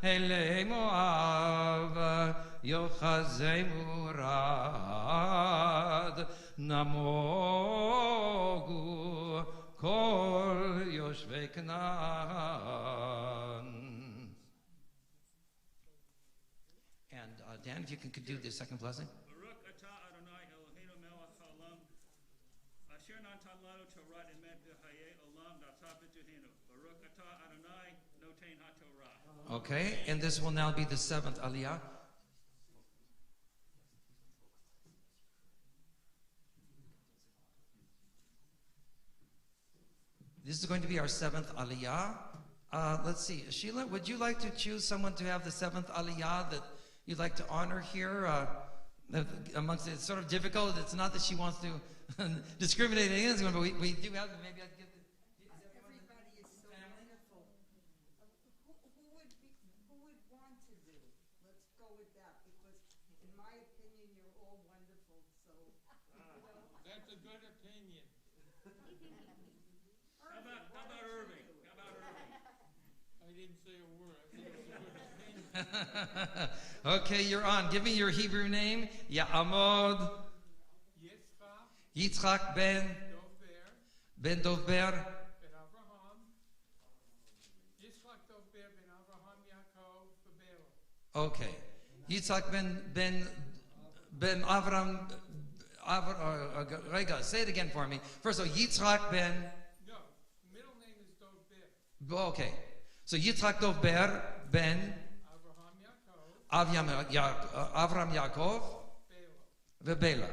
Elei Moav Yochazei Murad Namogu Kol Yoshvei Canaan. And Dan, if you can do the second blessing. Baruch Atah Adonai Eloheinu melech haolam asher natan lanu Torah emet v'chayei olam nata b'tuhenu. Baruch Atah Adonai notein ha'Torah. Okay, and this will now be the 7th aliyah. This is going to be our 7th aliyah. Let's see, Sheila, would you like to choose someone to have the 7th aliyah that you'd like to honor here? Amongst it's sort of difficult. It's not that she wants to discriminate against anyone, but we do have. Maybe I'd give the. Everybody is so wonderful. Who would want to do? Let's go with that, because in my opinion, you're all wonderful. So That's a good opinion. How about Irving? I didn't say a word. I said it's a good opinion. Okay, you're on. Give me your Hebrew name. Ya'amod Yitzchak ben Dovber. Ben Avraham. Yitzchak Dovber ben Avraham Yaakov Babel. Okay. Yitzchak ben Avram. Rega, say it again for me. First of all, Yitzchak ben. No, middle name is Dovber. Okay. So Yitzchak Dov Ber Ben Avraham Yaakov, Avram Yaakov Bela. Vebela.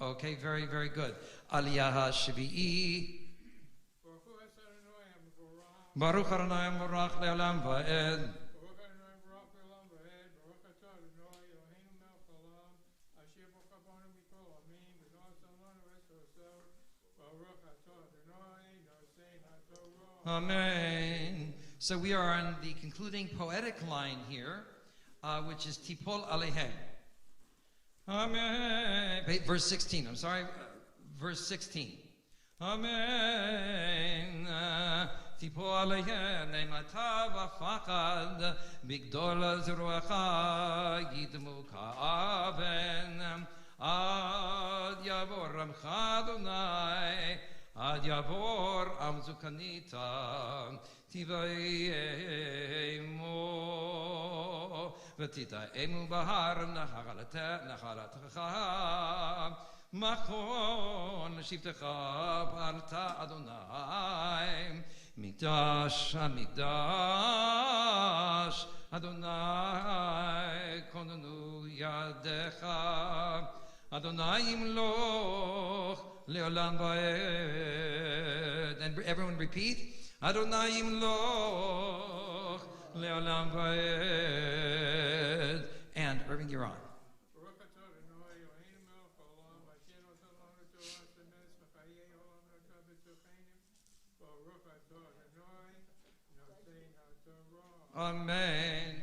Okay, very, very good. Aliyah HaShvi'i. Baruch Adonai Mevorach, Baruch Adonai Morach Le'olam Va'ed. Baruch Adonai Mevorach Le'olam Va'ed, Baruch Atah Adonai Eloheinu melech haolam, asher b'cha banu mikol ha'amim, v'na'aseh lanu es ha'oseh, Baruch Atah Adonai Nosein HaTorah. Amen. So we are on the concluding poetic line here, which is Tipol Alehem. Amen. Wait, verse 16. I'm sorry. Verse 16. Amen. Tipol Alehem. Neimata v'fachad. Bigdol zeruacha. Yidmu ka'aven. Ad yavor ramcha Adonai. Ad yavor amzukanita. Tivayemo v'titayemu bahar nachalatcha machon shivtecha parta Adonai mikdash hamikdash Adonai kononu yadecha Adonai imloch leolam va'ed. And everyone repeat. Adonai imloch le'olam va'ed. And Irving, you're on. Baruch Atah Adonai Eloheinu melech haolam, asher natan lanu Torah semes v'chayei olam natan b'tzocheinu. Baruch Atah Adonai Nosein HaTorah. Amen.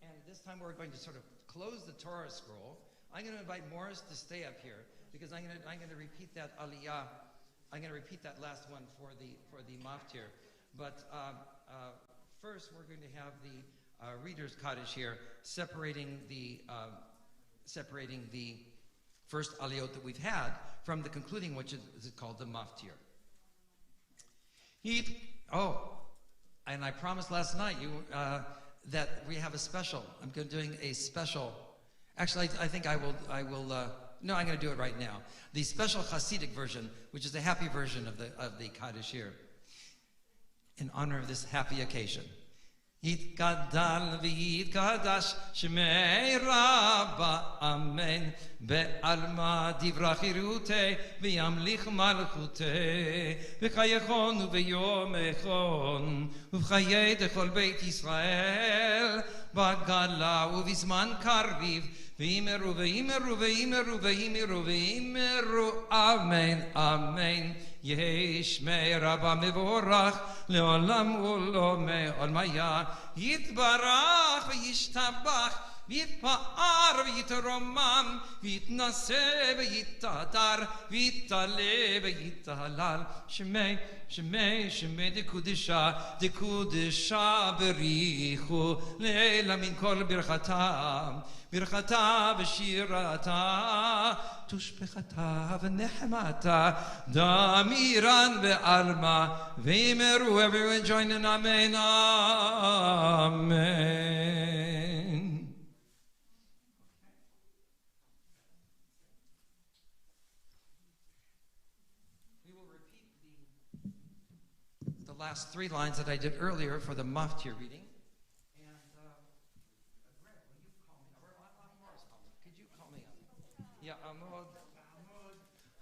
And this time we're going to sort of close the Torah scroll. I'm going to invite Morris to stay up here because I'm going to repeat that aliyah. I'm going to repeat that last one for the maftir. But first, we're going to have the reader's kaddish here, separating the first aliyot that we've had from the concluding, which is called the maftir. And I promised last night that we have a special. I'm doing a special. Actually, I think I will. No, I'm going to do it right now. The special Hasidic version, which is a happy version of the Kaddish here, in honor of this happy occasion. Yitgadal v'yitgadash shmei Rabba Amen be'alma divrach irutei v'yamlich malchutei v'chayechon v'yom echon v'chayei dechol beit Yisrael b'gala u'vizman karviv v'imeru v'imeru v'imeru v'imeru v'imeru Amen Amen Yesh me Rabba mevorach leolam ulome olmaya yitbarach v'yishtabach v'yitpa'ar v'yitromam v'yitnase v'yitadar v'yitale v'yitahalal shemei dekudisha berichu leila min kol birchata v'shirata tushpechata v'nechemata damiran ve'alma v'imeru. Everyone join in amen, amen. We will repeat the last three lines that I did earlier for the maftir reading.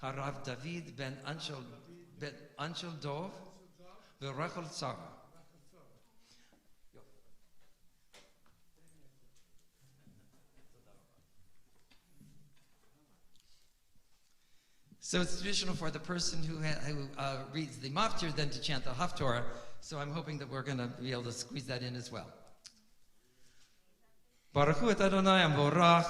Harav David ben Anshel Dov v'Rachel Tzara. So it's traditional for the person who reads the maftir then to chant the Haftarah. So I'm hoping that we're going to be able to squeeze that in as well. Baruch hu et Adonai Amvorach.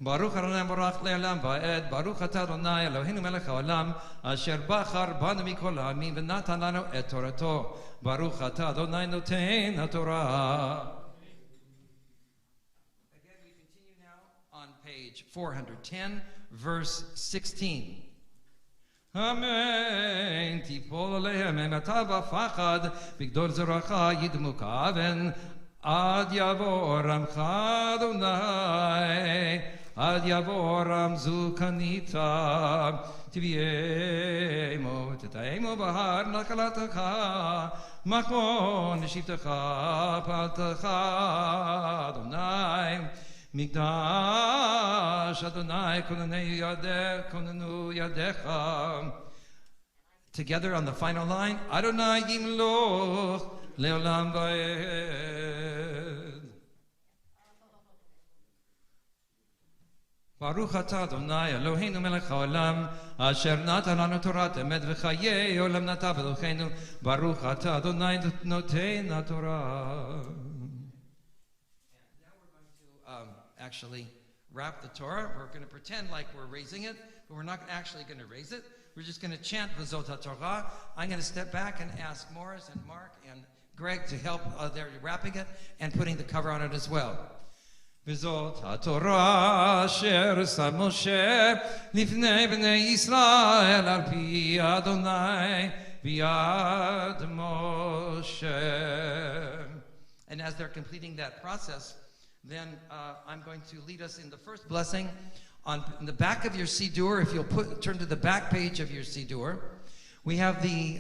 Baruch Adonai Morach Le'olam Va'ed. Baruch Atah Adonai Eloheinu melech haolam, asher bachar banu mikol ha'amim v'natan lanu et Torato. Baruch Atah Adonai Notein HaTorah. Again, we continue now on page 410, verse 16. Amen. Tipol alehem emata v'fachad b'gdol zeracha yidmu ka'aven ad yavor amcha Adonai. ad yavoram zukanita tiviemo tetaemo bahar nakalataka makon shiftacha paltacha Adonai Mikdash Adonai konenu yadecha. Together on the final line, Adonai Yimloch Leolam Vaed. Baruch atah Adonai Eloheinu melech haolam asher natan lanu Torah emet v'chayei olam natav Eloheinu Baruch atah Adonai notein haTorah. Now we're going to actually wrap the Torah. We're going to pretend like we're raising it, but we're not actually going to raise it. We're just going to chant V'zot HaTorah. I'm going to step back and ask Morris and Mark and Greg to help. They're wrapping it and putting the cover on it as well. V'zot HaTorah asher sam Moshe lifnei bnei Yisrael al pi Adonai b'yad Moshe. And as they're completing that process, then I'm going to lead us in the first blessing. On the back of your Siddur, if you'll turn to the back page of your Siddur, we have the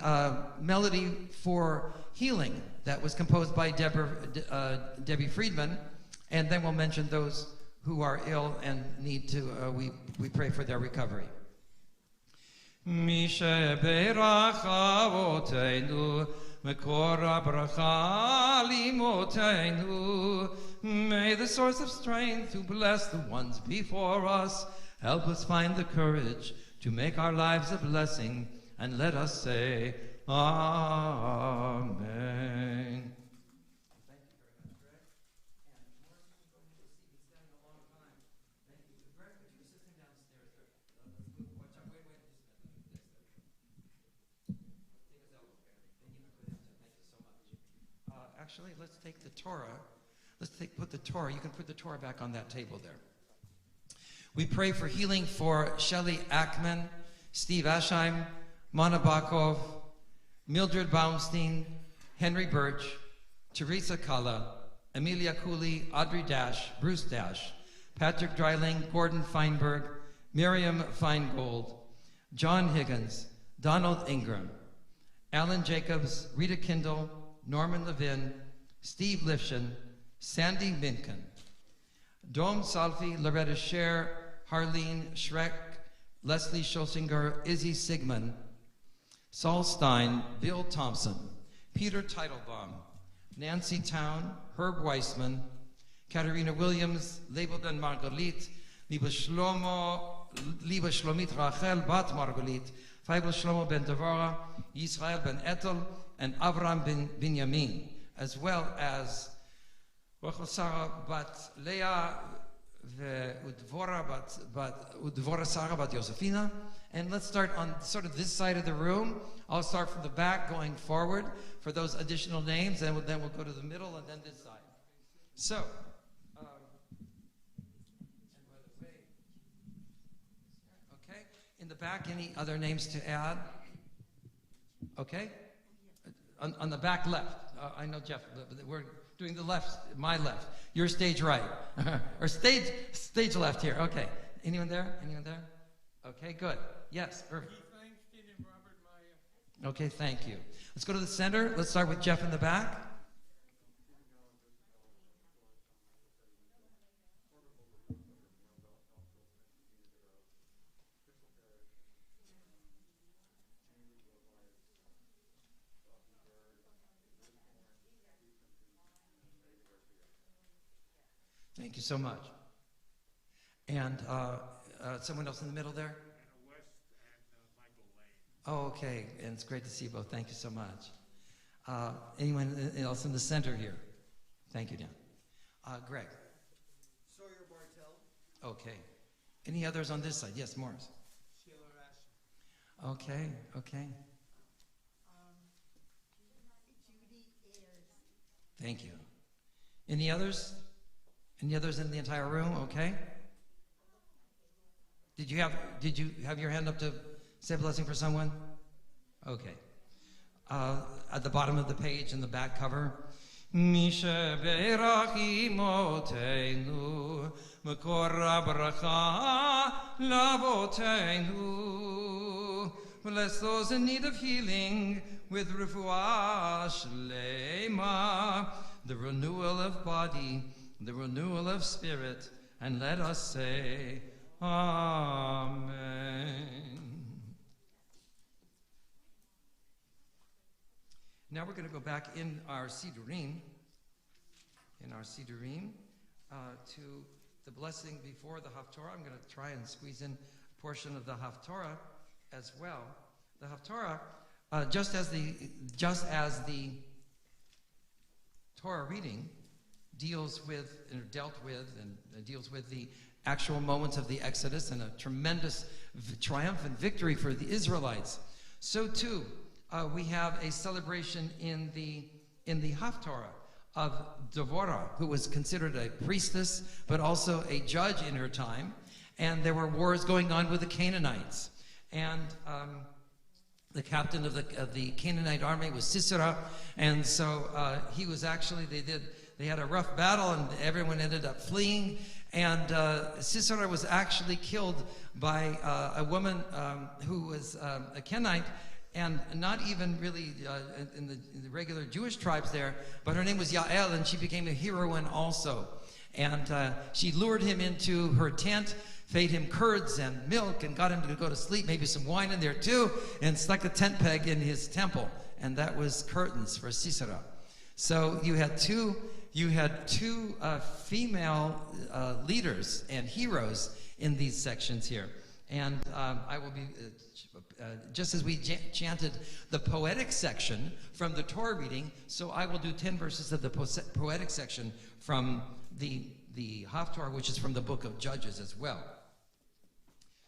melody for healing that was composed by Debbie Friedman, and then we'll mention those who are ill and need to, we pray for their recovery. Mishe berach avoteinu mekor habracha limoteinu. May the source of strength who bless the ones before us help us find the courage to make our lives a blessing, and let us say Amen. Thank you very much, Greg. And Morris, I'm going to see you standing a long time. Thank you. Greg, would you assist him downstairs there? Watch out. Wait just a minute. Take his elbow, Barry. Thank you so much. Actually, let's take the Torah. Put the Torah. You can put the Torah back on that table there. We pray for healing for Shelly Ackman, Steve Asheim, Mana Bakov, Mildred Baumstein, Henry Birch, Teresa Kalla, Amelia Cooley, Audrey Dash, Bruce Dash, Patrick Dreiling, Gordon Feinberg, Miriam Feingold, John Higgins, Donald Ingram, Alan Jacobs, Rita Kindle, Norman Levin, Steve Lifshin, Sandy Minkin, Dom Salfi, Loretta Scher, Harleen Schreck, Leslie Scholzinger, Izzy Sigmund, Saul Stein, Bill Thompson, Peter Teitelbaum, Nancy Town, Herb Weissman, Katerina Williams, Leibelden Margalit, Liebe Shlomit Rachel Bat Margalit, Feibel Shlomo ben Devora, Yisrael ben Etel, and Avram ben Binyamin, as well as Sarah bat Leah Udvora Sarah bat Josefina. And let's start on sort of this side of the room. I'll start from the back going forward for those additional names, and then we'll go to the middle and then this side. So, okay, in the back, any other names to add? Okay, on the back left. I know Jeff, we're doing the left, my left. Your stage right. Or stage left here. Okay. Anyone there? Anyone there? Okay, good. Yes, Irvin. Okay, thank you. Let's go to the center. Let's start with Jeff in the back. Thank you so much. And someone else in the middle there? Anna West and Michael Lane. Oh, okay. And it's great to see you both. Thank you so much. Anyone else in the center here? Thank you, Dan. Greg. Sawyer Bartel. Okay. Any others on this side? Yes, Morris. Sheila Rash. Okay, okay. Judy Ayers. Thank you. Any others? Any others in the entire room? Okay. Did you have your hand up to say a blessing for someone? Okay. At the bottom of the page in the back cover, Misha berachimotenu, Makor bracha lavotenu. Bless those in need of healing with refuah shlema, the renewal of body, the renewal of spirit, and let us say, Amen. Now we're going to go back in our Sidurim, to the blessing before the Haftarah. I'm going to try and squeeze in a portion of the Haftarah as well. The Haftarah, just as the Torah reading deals with and dealt with and deals with the actual moments of the Exodus and a tremendous triumphant victory for the Israelites, so too we have a celebration in the Haftarah of Devorah, who was considered a priestess but also a judge in her time, and there were wars going on with the Canaanites, and the captain of the Canaanite army was Sisera, and so he was actually they had a rough battle and everyone ended up fleeing, and Sisera was actually killed by a woman who was a Kenite, and not even really in the regular Jewish tribes there, but her name was Yael, and she became a heroine also. And she lured him into her tent, fed him curds and milk, and got him to go to sleep, maybe some wine in there too, and stuck a tent peg in his temple. And that was curtains for Sisera. So you had two female leaders and heroes in these sections here. And I will be, just as we chanted the poetic section from the Torah reading, so I will do 10 verses of the poetic section from the Haftarah, which is from the book of Judges as well.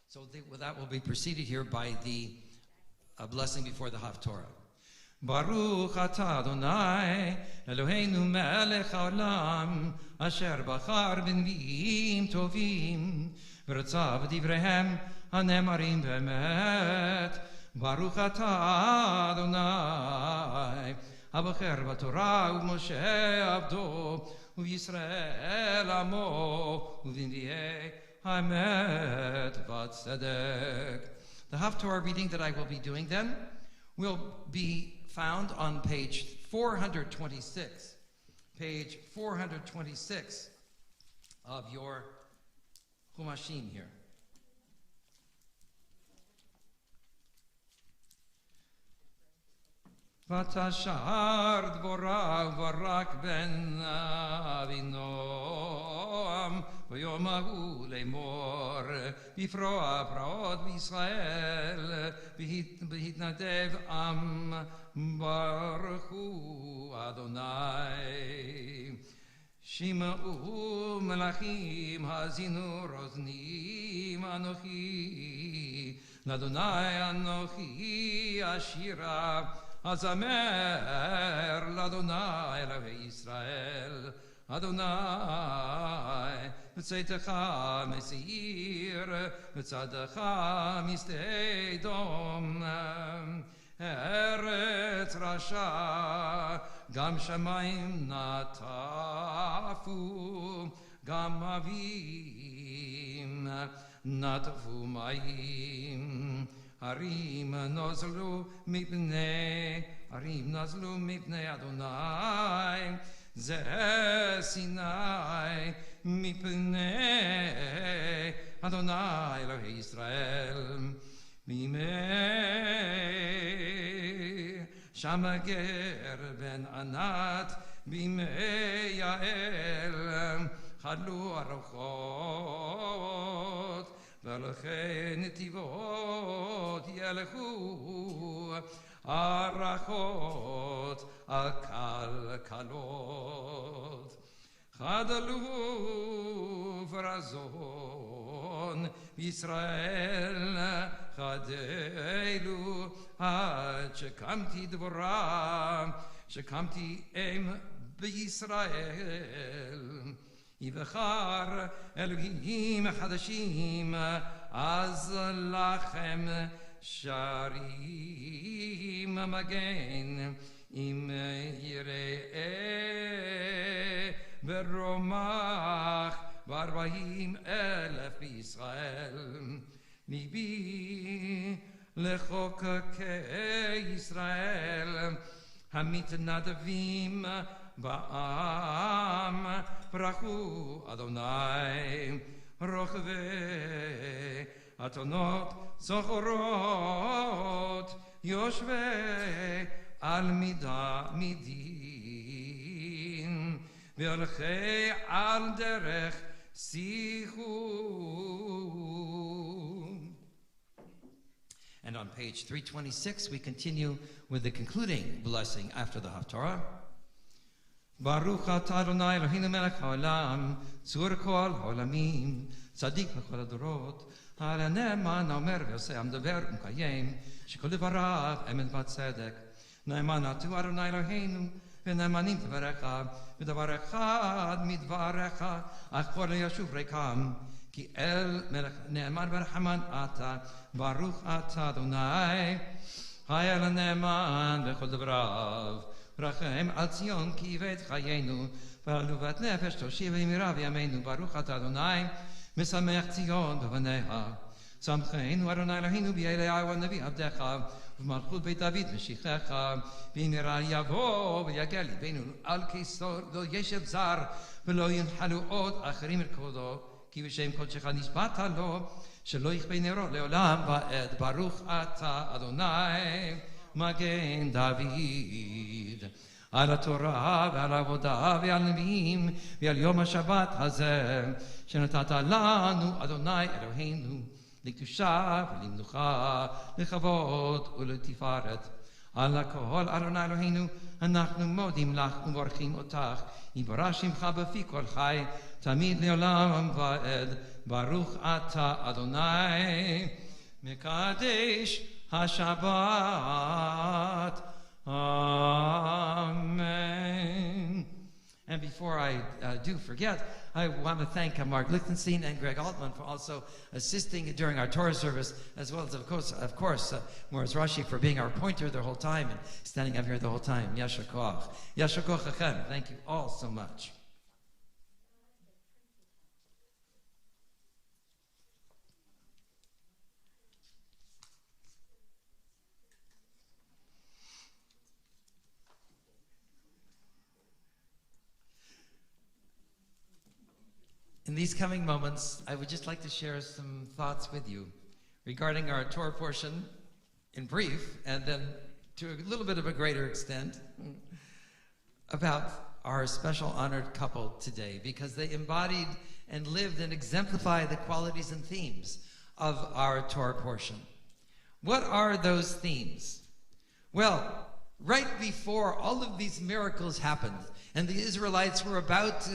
So that will be preceded here by the blessing before the Haftarah. Baruch atah Adonai Eloheinu melech haolam asher bachar b'nviim tovim ורצה בדבריהם הנאמרים באמת. ברוך אתה אדוני הבוחר בתורה ובמשה עבדו ובישראל עמו ובנביאי האמת והצדק. The Haftarah reading that I will be doing then will be found on page 426. Page 426 of your Humashim here. ותשר דבורה וברק בן אבינועם ביום ההוא לאמור בפרוע פרעות בישראל בהתנדב עם ברכו אדוני. שמעו מלאכים האזינו רוזנים אנוכי לאדוני אנוכי אשירה הזמר לאדוני אלוהי ישראל אדוני בצאתך מסעיר בצדך משדה אדום ארץ רשע גם שמיים נטפו גם אבים נטפו מים הרים נוזלו מפני אדוני זה סיני מפני אדוני אלוהי ישראל מימי שם גר בן ענת בימי יעל חדלו הרוחות והלכי נתיבות ילכו הרכות הכלכלות חדלו פרזון בישראל חדלו עד שקמתי דבורה שקמתי אם בישראל יבחר אלוהים חדשים אז לכם שרים מגן im yireh beromach ב40,000 בישראל. ליבי לחוקקי ישראל המתנדבים בעם, ברכו אדוני רוכבי אתונות זכורות יושבי על מידה מדין והולכי על דרך sichum. And on page 326 we continue with the concluding blessing after the Haftarah. Baruch atah Adonai Eloheinu melech haolam tzur kol haolamim tzadik b'chol hadorot ha'ne'eman ha'omer v'yoseh ha'medaber u'mekayem shekol devarav emet v'tzedek na'eman atu Adonai Eloheinu ונאמנים דבריך ודבר אחד מדבריך אך כל ישוב ריקם כי אל מלך נאמן ורחמן אתה ברוך אתה אדוני היה לנאמן בכל דבריו רחם על ציון כי הבאת חיינו ועל עלובת נפש תושיב במהרה בימינו ברוך אתה אדוני משמח ציון בבניה שמחנו אדוני אלוהינו באליהו הנביא עבדך ובמלכות בית דוד משיחך במהרה יבוא ויגיע ליבנו על כיסו לא ישב זר ולא ינחלו עוד אחרים את כבודו כי בשם קודשך נשבעת לו שלא יכבה נרו לעולם ועד ברוך אתה אדוני מגן דוד על התורה ועל העבודה ועל נביאים ועל יום השבת הזה שנתת לנו אדוני אלוהינו לקדושה ולמנוחה, לכבוד ולתפארת. על הכל אדוני אלוהינו, אנחנו מודים לך ומברכים אותך, יתברך שמך בפי כל חי, תמיד לעולם ועד. ברוך אתה אדוני, מקדש השבת. Amen. And before I do forget, I want to thank Mark Lichtenstein and Greg Altman for also assisting during our Torah service, as well as, of course, Morris Rashi for being our pointer the whole time and standing up here the whole time. Yasher koach. Yasher koach achem. Thank you all so much. In these coming moments, I would just like to share some thoughts with you regarding our Torah portion in brief, and then to a little bit of a greater extent about our special honored couple today, because they embodied and lived and exemplified the qualities and themes of our Torah portion. What are those themes? Well, right before all of these miracles happened, and the Israelites were about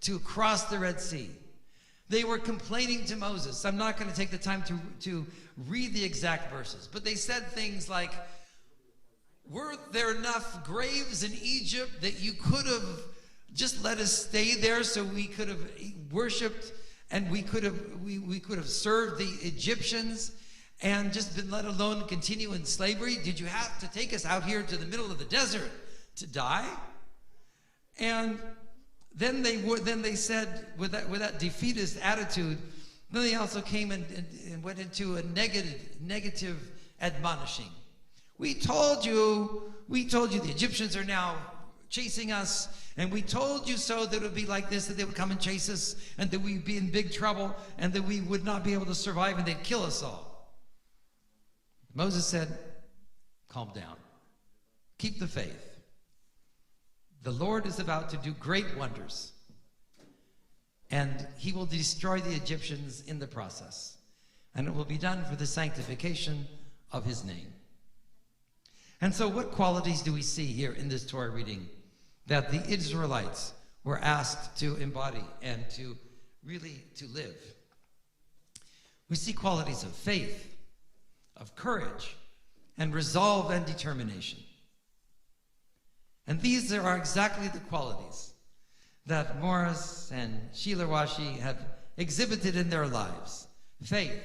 to cross the Red Sea, they were complaining to Moses. I'm not going to take the time to read the exact verses, but they said things like, were there enough graves in Egypt that you could have just let us stay there so we could have worshipped and we could have served the Egyptians and just been let alone continue in slavery? Did you have to take us out here to the middle of the desert to die? And then they said, with that defeatist attitude, then they also came and went into a negative admonishing. We told you the Egyptians are now chasing us, and we told you so that it would be like this, that they would come and chase us, and that we'd be in big trouble, and that we would not be able to survive, and they'd kill us all. Moses said, calm down. Keep the faith. The Lord is about to do great wonders, and he will destroy the Egyptians in the process, and it will be done for the sanctification of his name. And so what qualities do we see here in this Torah reading that the Israelites were asked to embody and to live? We see qualities of faith, of courage, and resolve and determination. And these are exactly the qualities that Morris and Sheila Washi have exhibited in their lives: faith,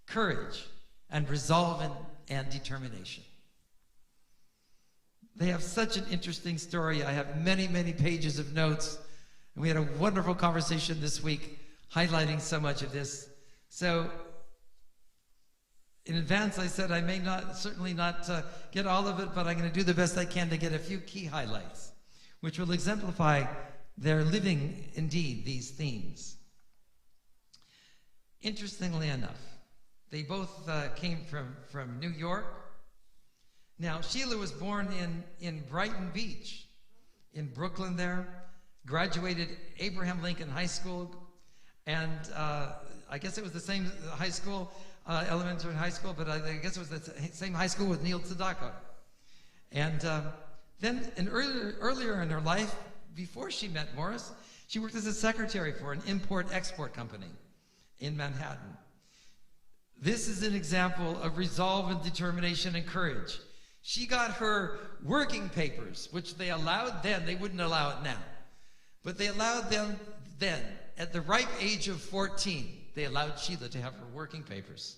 courage, and resolve and determination. They have such an interesting story. I have many, many pages of notes. And we had a wonderful conversation this week highlighting so much of this. So in advance, I said I may certainly not get all of it, but I'm going to do the best I can to get a few key highlights, which will exemplify their living, indeed, these themes. Interestingly enough, they both came from New York. Now, Sheila was born in Brighton Beach, in Brooklyn there, graduated Abraham Lincoln High School, and I guess it was the same high school, elementary high school, but I guess it was the same high school with Neil Tzedakah. And then earlier in her life, before she met Morris, she worked as a secretary for an import-export company in Manhattan. This is an example of resolve and determination and courage. She got her working papers, which they allowed then. They wouldn't allow it now. But they allowed them then. At the ripe age of 14, they allowed Sheila to have her working papers.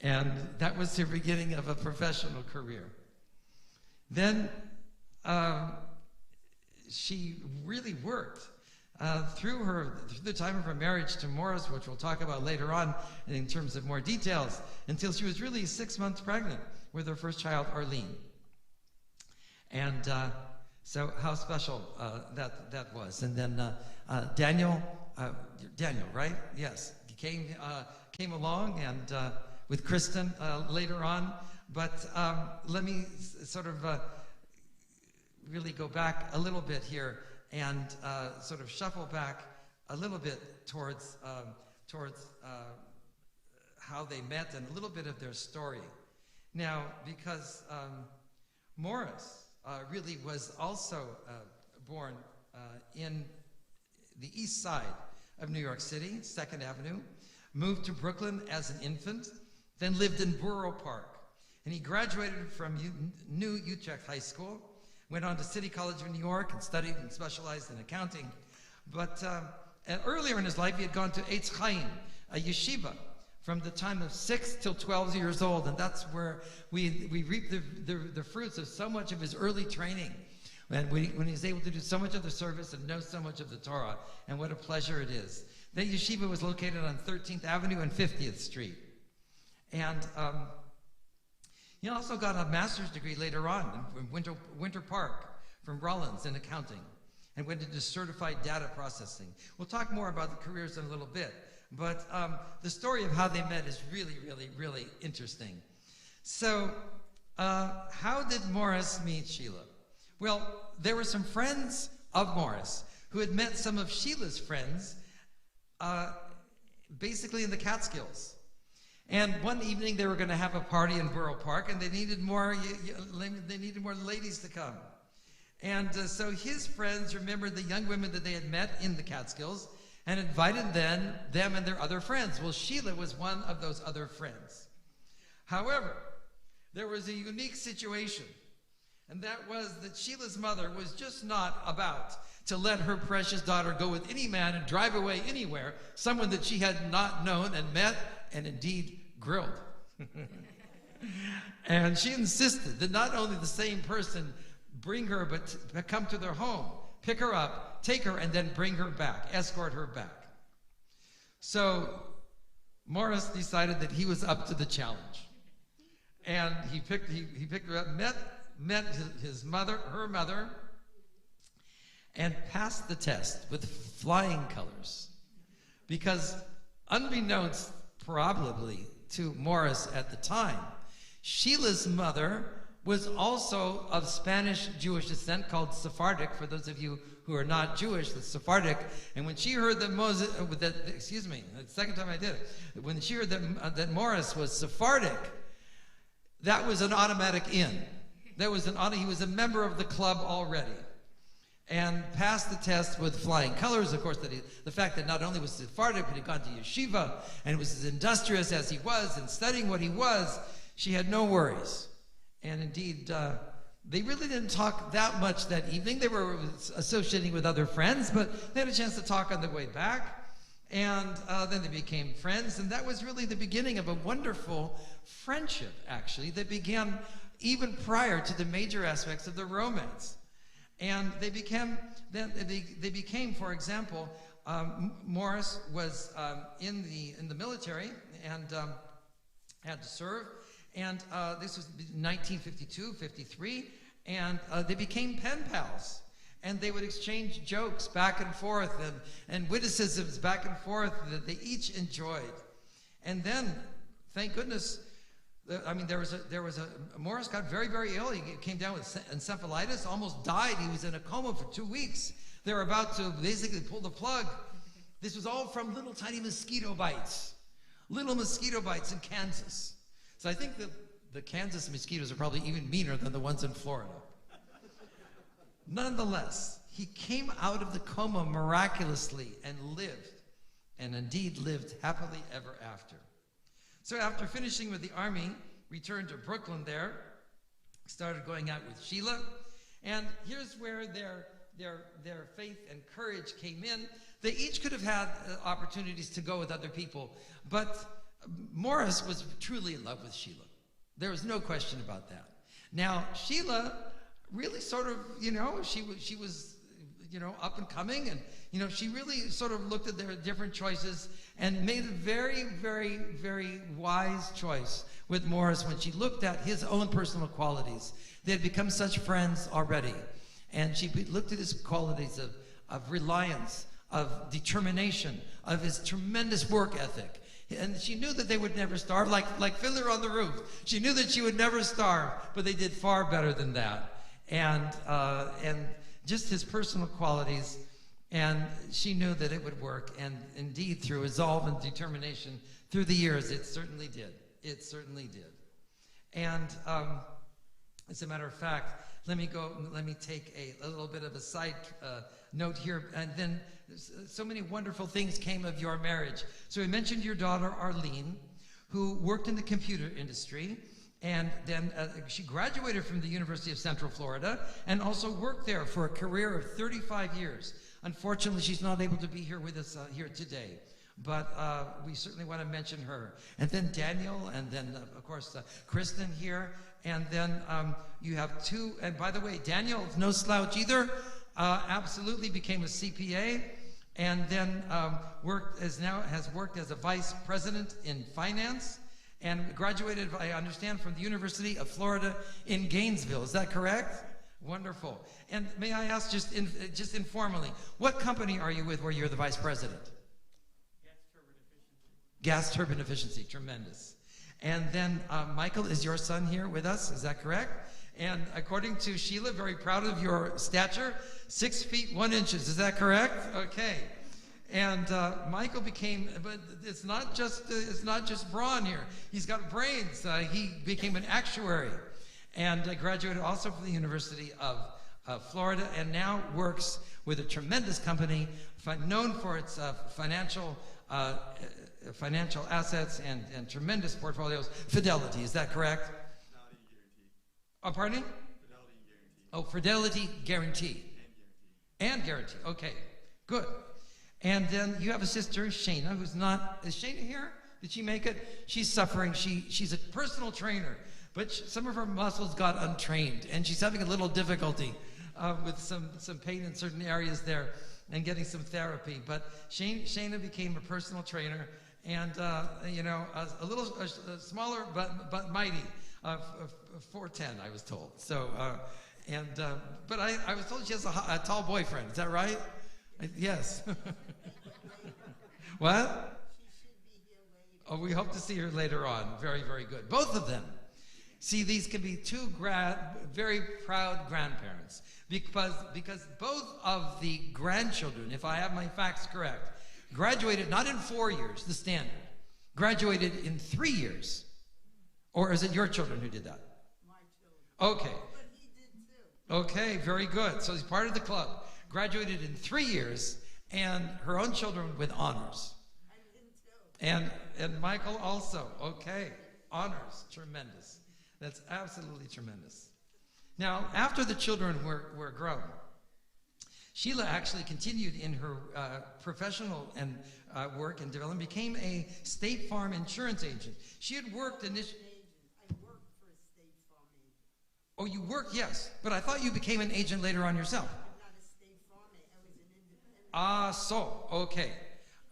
And that was her beginning of a professional career. Then she really worked through the time of her marriage to Morris, which we'll talk about later on in terms of more details, until she was really 6 months pregnant with her first child, Arlene. And so how special that was. And then Daniel, right? Yes, he came along and with Kristen later on. But let me sort of really go back a little bit here and sort of shuffle back a little bit towards how they met and a little bit of their story. Now, because Morris really was also born in the east side of New York City, 2nd Avenue, moved to Brooklyn as an infant, then lived in Borough Park. And he graduated from New Utrecht High School, went on to City College of New York and studied and specialized in accounting. But earlier in his life, he had gone to Eitz Chaim, a yeshiva, from the time of 6 till 12 years old. And that's where we reap the fruits of so much of his early training. And when he was able to do so much of the service and know so much of the Torah. And what a pleasure it is. That yeshiva was located on 13th Avenue and 50th Street. And he also got a master's degree later on in Winter Park from Rollins in accounting and went into certified data processing. We'll talk more about the careers in a little bit, but the story of how they met is really, really, really interesting. So how did Morris meet Sheila? Well, there were some friends of Morris who had met some of Sheila's friends basically in the Catskills. And one evening they were going to have a party in Borough Park, and they needed more ladies to come. And so his friends remembered the young women that they had met in the Catskills and invited them and their other friends. Well, Sheila was one of those other friends. However, there was a unique situation, and that was that Sheila's mother was just not about to let her precious daughter go with any man and drive away anywhere, someone that she had not known and met and indeed grilled. And she insisted that not only the same person bring her, but come to their home, pick her up, take her, and then bring her back, escort her back. So Morris decided that he was up to the challenge. And he picked her up, met her mother, and passed the test with flying colors. Because unbeknownst probably to Morris at the time, Sheila's mother was also of Spanish Jewish descent, called Sephardic. For those of you who are not Jewish, that's Sephardic. And when she heard that the second time I did it, when she heard that Morris was Sephardic, that was an automatic in. He was a member of the club already, and passed the test with flying colors. Of course, the fact that not only was Sephardic, but he'd gone to yeshiva, and was as industrious as he was, and studying what he was, she had no worries. And indeed, they really didn't talk that much that evening. They were associating with other friends, but they had a chance to talk on the way back. And then they became friends, and that was really the beginning of a wonderful friendship, actually, that began even prior to the major aspects of the romance. And they became, for example, Morris was in the military and had to serve. And this was 1952, 53. And they became pen pals. And they would exchange jokes back and forth and witticisms back and forth that they each enjoyed. And then, thank goodness, I mean, Morris got very, very ill. He came down with encephalitis, almost died. He was in a coma for 2 weeks. They were about to basically pull the plug. This was all from little tiny mosquito bites. Little mosquito bites in Kansas. So I think that the Kansas mosquitoes are probably even meaner than the ones in Florida. Nonetheless, he came out of the coma miraculously and lived, and indeed lived happily ever after. So after finishing with the army, returned to Brooklyn there, started going out with Sheila, and here's where their faith and courage came in. They each could have had opportunities to go with other people, but Morris was truly in love with Sheila. There was no question about that. Now, Sheila really sort of, she was, up and coming, and, she really sort of looked at their different choices and made a very, very, very wise choice with Morris when she looked at his own personal qualities. They had become such friends already. And she looked at his qualities of reliance, of determination, of his tremendous work ethic. And she knew that they would never starve, like Fiddler on the Roof. She knew that she would never starve, but they did far better than that. And just his personal qualities, and she knew that it would work. And indeed, through resolve and determination, through the years, it certainly did. It certainly did. And as a matter of fact, let me take a little bit of a side note here. And then so many wonderful things came of your marriage. So we mentioned your daughter, Arlene, who worked in the computer industry. And then she graduated from the University of Central Florida and also worked there for a career of 35 years. Unfortunately, she's not able to be here with us here today. But we certainly want to mention her. And then Daniel, and then, of course, Kristen here. And then you have two, and by the way, Daniel, no slouch either, absolutely became a CPA, and then has worked as a vice president in finance, and graduated, I understand, from the University of Florida in Gainesville. Is that correct? Wonderful. And may I ask, just informally, what company are you with where you're the vice president? Gas turbine efficiency. Tremendous. And then Michael, is your son here with us? Is that correct? And according to Sheila, very proud of your stature, 6 feet 1 inch. Is that correct? Okay. And Michael became, but it's not just brawn here. He's got brains. He became an actuary, and graduated also from the University of Florida, and now works with a tremendous company known for its financial assets and tremendous portfolios. Fidelity, is that correct? Fidelity Guarantee. Oh, pardon me? Fidelity Guarantee. Oh, Fidelity Guarantee. And Guarantee. Okay, good. And then you have a sister, Shayna, who's not, is Shayna here? Did she make it? She's suffering. She's a personal trainer, but some of her muscles got untrained, and she's having a little difficulty with some pain in certain areas there and getting some therapy. But Shayna became a personal trainer, and a little smaller but mighty, 4'10", I was told. So, but I was told she has a tall boyfriend. Is that right? Yes. What? She should be here later. Oh, we hope to see her later on. Very, very good. Both of them. See, these can be two very proud grandparents, because both of the grandchildren, if I have my facts correct, graduated not in 4 years, the standard, graduated in 3 years. Or is it your children who did that? My children. Okay. But he did too. Okay, very good. So he's part of the club. Graduated in 3 years, and her own children with honors. And him too. And Michael also. Okay, honors. Tremendous. That's absolutely tremendous. Now, after the children were grown, Sheila actually continued in her professional and work and development, became a State Farm insurance agent. She had worked initially. I worked for a State Farm agent. Oh, you worked, yes. But I thought you became an agent later on yourself. I'm not a state farmer. I was an independent. Ah, so, okay.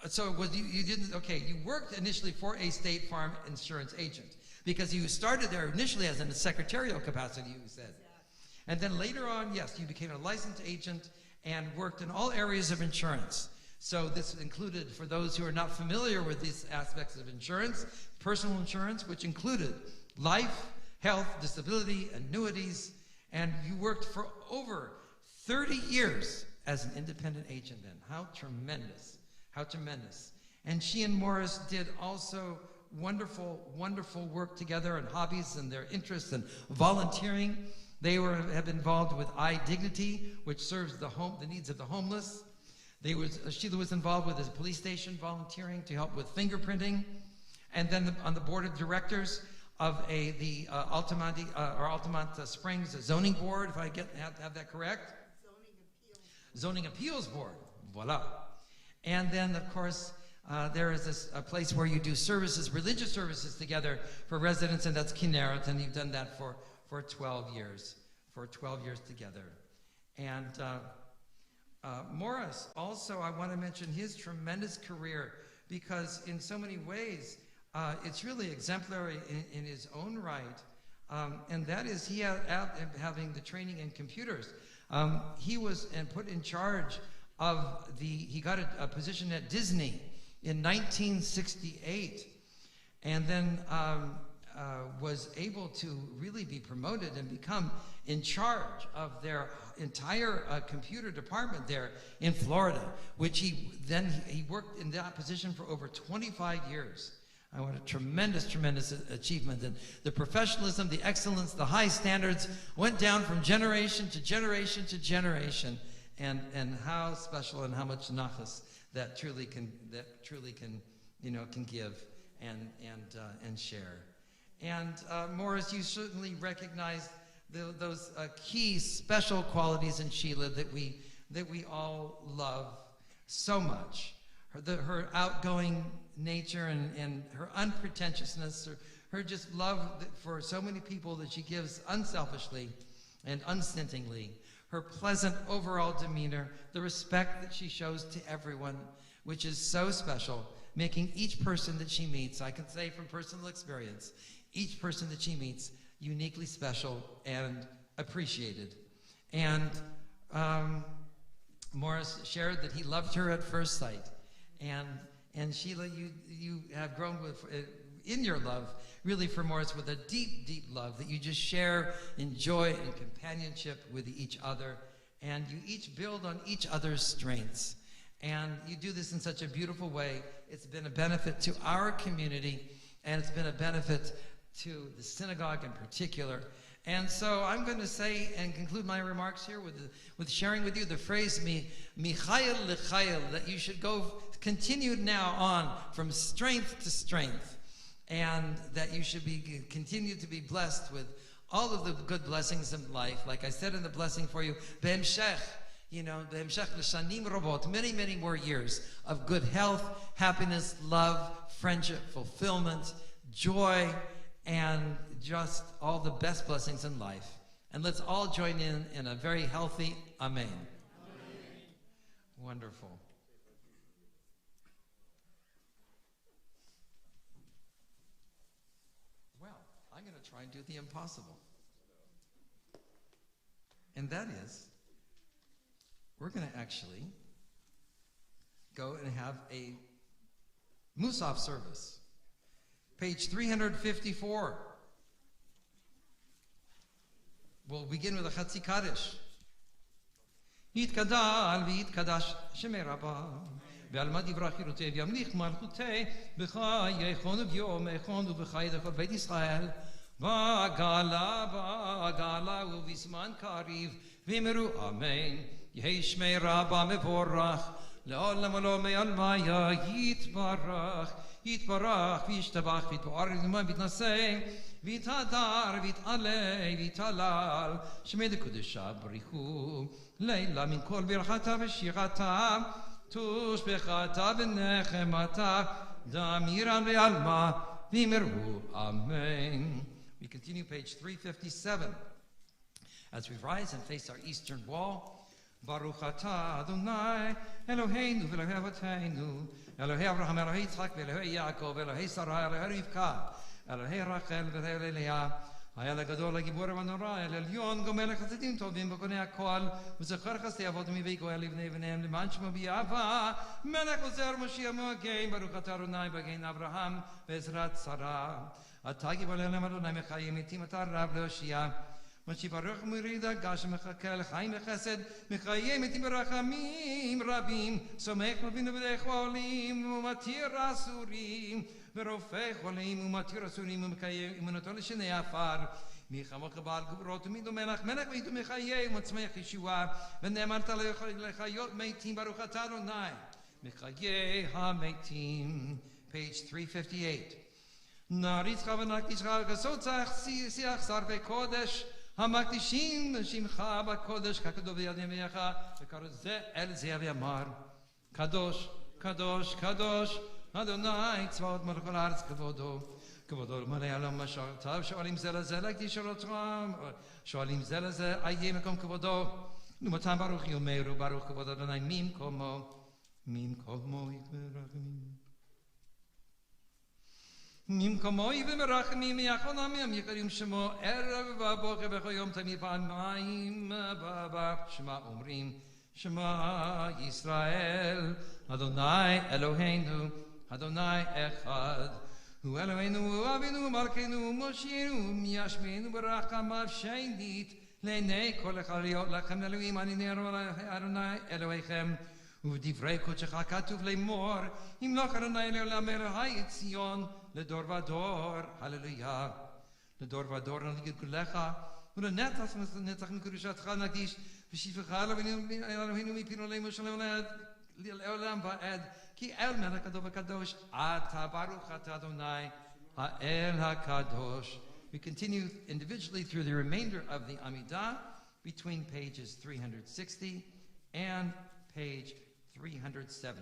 So was you didn't, okay, you worked initially for a State Farm insurance agent because you started there initially as in a secretarial capacity, you said. And then later on, yes, you became a licensed agent and worked in all areas of insurance. So this included, for those who are not familiar with these aspects of insurance, personal insurance, which included life, health, disability, annuities, and you worked for over 30 years as an independent agent then. How tremendous, how tremendous. And she and Morris did also wonderful, wonderful work together and hobbies and their interests and volunteering. They have been involved with iDignity, which serves the needs of the homeless. Sheila was involved with the police station volunteering to help with fingerprinting. And then on the board of directors of the Altamont Springs Zoning Board, if I have that correct? Zoning Appeals Board, voila. And then, of course, there is a place where you do services, religious services together for residents, and that's Kinneret, and you've done that for 12 years, together. And Morris, also, I want to mention his tremendous career, because in so many ways, it's really exemplary in his own right, and that is he having the training in computers. He was put in charge of he got a position at Disney in 1968, and then was able to really be promoted and become in charge of their entire computer department there in Florida, which he worked in that position for over 25 years. What a tremendous, tremendous achievement. And the professionalism, the excellence, the high standards went down from generation to generation to generation. And how special and how much nachas that truly can give and share. And Morris, you certainly recognize those key special qualities in Sheila that we all love so much. Her outgoing nature and her unpretentiousness, her just love for so many people that she gives unselfishly and unstintingly, her pleasant overall demeanor, the respect that she shows to everyone, which is so special, making each person that she meets, I can say from personal experience, each person that she meets uniquely special and appreciated. And Morris shared that he loved her at first sight. And Sheila, you have grown in your love, really for Morris, with a deep, deep love that you just share in joy and companionship with each other. And you each build on each other's strengths. And you do this in such a beautiful way. It's been a benefit to our community, and it's been a benefit to the synagogue in particular. And so I'm going to say and conclude my remarks here with sharing with you the phrase Michayel L'Chayel, that you should continue now on from strength to strength, and that you should continue to be blessed with all of the good blessings in life. Like I said in the blessing for you, Be'emshech, Be'emshech l'shanim robot, many, many more years of good health, happiness, love, friendship, fulfillment, joy, and just all the best blessings in life. And let's all join in a very healthy Amen. Amen. Wonderful. Well, I'm going to try and do the impossible. And that is, we're going to actually go and have a Musaf service. Page 354. We'll begin with a Chatzi Kaddish. Yitkadal v'yitkadash Shemei Rabbah ve'alma divrach Yerutei v'yamlich malchutei b'chai yechon v'yom echon u'b'chai dechol Beit Yisrael v'agala u'v'zman kariv v'meru Amen. Yehei Shemei Rabbah mevorach le'olam lo me'almaya yitbarach יתברך וישתבח ויתפאר ויתנשא ויתהדר ויתעלה ויתהלל שמי דקודשה בריחו לילה מן כל ברכתה ושירתה תושבחתה ונחמתה דמירן ועלמה וימרו Amen. We continue page 357. As we rise and face our eastern wall, Baruch atah Adonai Eloheinu v'Elohei Avotenu Elohei Avraham Elohei Yitzchak v'Elohei Yaakov Elohei Sarah Elohei Rivka Elohei Rachel v'Elohei Leah האל הגדול הגיבור והנורא אל עליון גומל חסדים טובים וקונה הכל וזכר חסדי אבות ומי גואל לבני בניהם למען שמו ביאהבה מלך עוזר משיח מגן ברוך אתה אדוני בגן אברהם בעזרת שרה אתה גיבור לעולם אדוני מחיים איתים אתה רב להושיע משיב ברוך מוריד הגש מחכה לחיים וחסד מחיים איתים ברחמים רבים סומך לבינו בדי חולים ומתיר אסורים ורופא חולים ומתיר אסורים ומקיים אמונתו לשני עפר מי כמוך בעל גבורות ומידו מלך ואיתו מחיה ומצמיח ישועה ונאמרת לחיות מתים ברוך אתה אדוני מחיה המתים page 358 נעריצך ונקדישך וכסוצך שיח שרפי קודש המקדישים שמך בקודש ככתוב ביד ימיך וקרא זה אל זה ויאמר קדוש קדוש קדוש אדוני צבאות מלך כל הארץ כבודו כבודו למלא עולם משרתיו שואלים זה לזה להקדיש אותם שואלים זה לזה איה מקום כבודו ומתם ברוך יאמרו ברוך כבוד אדוני ממקומו ממקומו ומרחמים יכול עמים יקרים שמו ערב ובוקר בכל יום תמיד פעמיים שמע אומרים שמע ישראל אדוני אלוהינו אדוני אחד הוא אלוהינו הוא אבינו מלכנו מושיענו מיישבנו ברחמיו שנית לעיני כל אחד להיות לכם אלוהים אני נערו אדוני אלוהיכם ובדברי קודשך כתוב לאמור ימלוך אדוני לעולם אלוהי ציון לדור ודור הללויה לדור ודור נגיד לך ולנצח מקדושתך נקדיש ושפך אלוהינו מפינו עלינו שלום לעולם ועד כי אל מלך גדול וקדוש אתה ברוך אתה אדוני האל הקדוש. We continue individually through the remainder of the Amidah between pages 360 and page 370.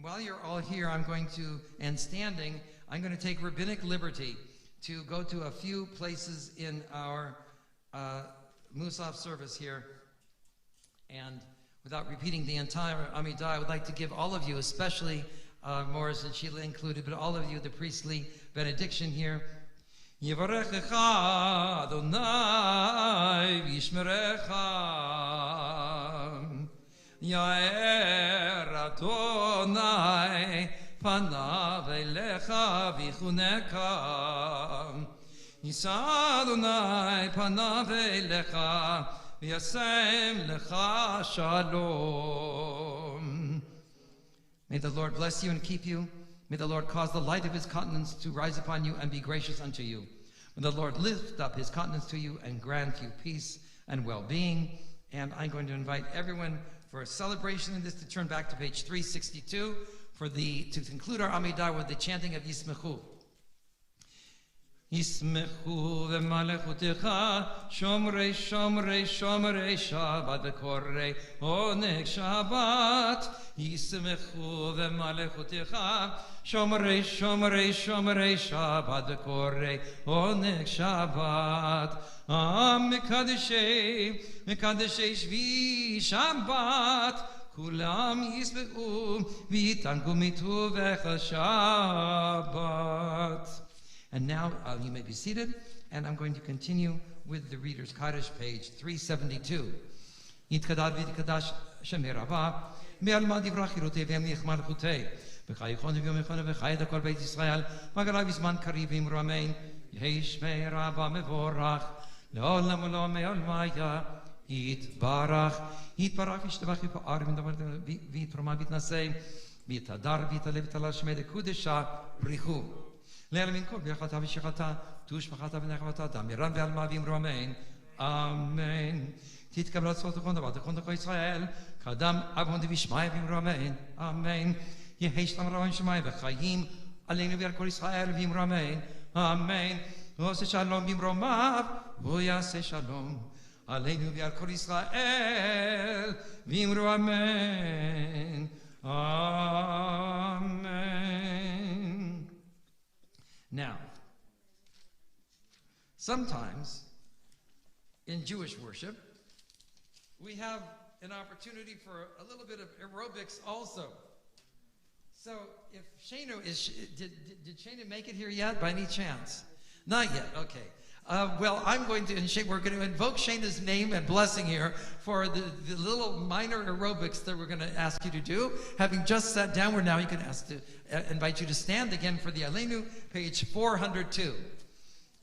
While you're all here, I'm going to, and standing, I'm going to take rabbinic liberty to go to a few places in our Musaf service here. And without repeating the entire Amidah, I would like to give all of you, especially Morris and Sheila included, but all of you, the priestly benediction here. Yivarechecha Adonai v'yishmerecha Yair Adonai panav elecha v'chuneka Yisa Adonai panav elecha v'yasem lecha shalom. May the Lord bless you and keep you. May the Lord cause the light of his countenance to rise upon you and be gracious unto you. May the Lord lift up his countenance to you and grant you peace and well-being. And I'm going to invite everyone for a celebration in this to turn back to page 362 to conclude our Amidah with the chanting of Yismechu. Yismechu v'malechutecha shomrei shomrei shomrei Shabbat v'korei oneg Shabbat. Yismechu v'malechutecha shomrei shomrei shomrei Shabbat v'korei oneg Shabbat. Mekadeshei mekadeshei shvi Shabbat kulam yismechu v'yitanku mitu v'echel Shabbat. And now you may be seated, and I'm going to continue with the Reader's Kaddish, page 372. Yitkadad v'yitkadash Shemei Rabbah, me'alma divrach chirutei ve'amlich malchutei, v'chayechon v'yomechon v'chayed akol beit Yisrael, v'agalav yizman kariv v'imru amen, יהי שמי רבה מבורך, לעולם ולעולם עולמיה, יתברך, יתברך, ישתבח יפאר, ויתרומה ויתנשא, ויתהדר, ויתעלה, ויתעלה שמי לקודשה, בריחו. לעילוי מן כל ברכתה ושכתה, תושבחתה ונחמתה, תמירן ועלמה ואמרו אמן, אמן. תתקבל עצות לכל דבר, תכון לכל ישראל, קדם אבון דבישמעי ואמרו אמן, אמן. יהי שלום רבן שמיים וחיים עלינו ועל כל ישראל ואמרו אמן, אמן. ועושה שלום במרומיו, והוא יעשה שלום עלינו ועל כל ישראל ואמרו אמן, amen. Now, sometimes in Jewish worship, we have an opportunity for a little bit of aerobics also. So if Shana did Shana make it here yet by any chance? Not yet, okay. Well, we're going to invoke Shana's name and blessing here for the little minor aerobics that we're going to ask you to do. Having just sat down, we're now you can invite you to stand again for the Aleinu, page 402.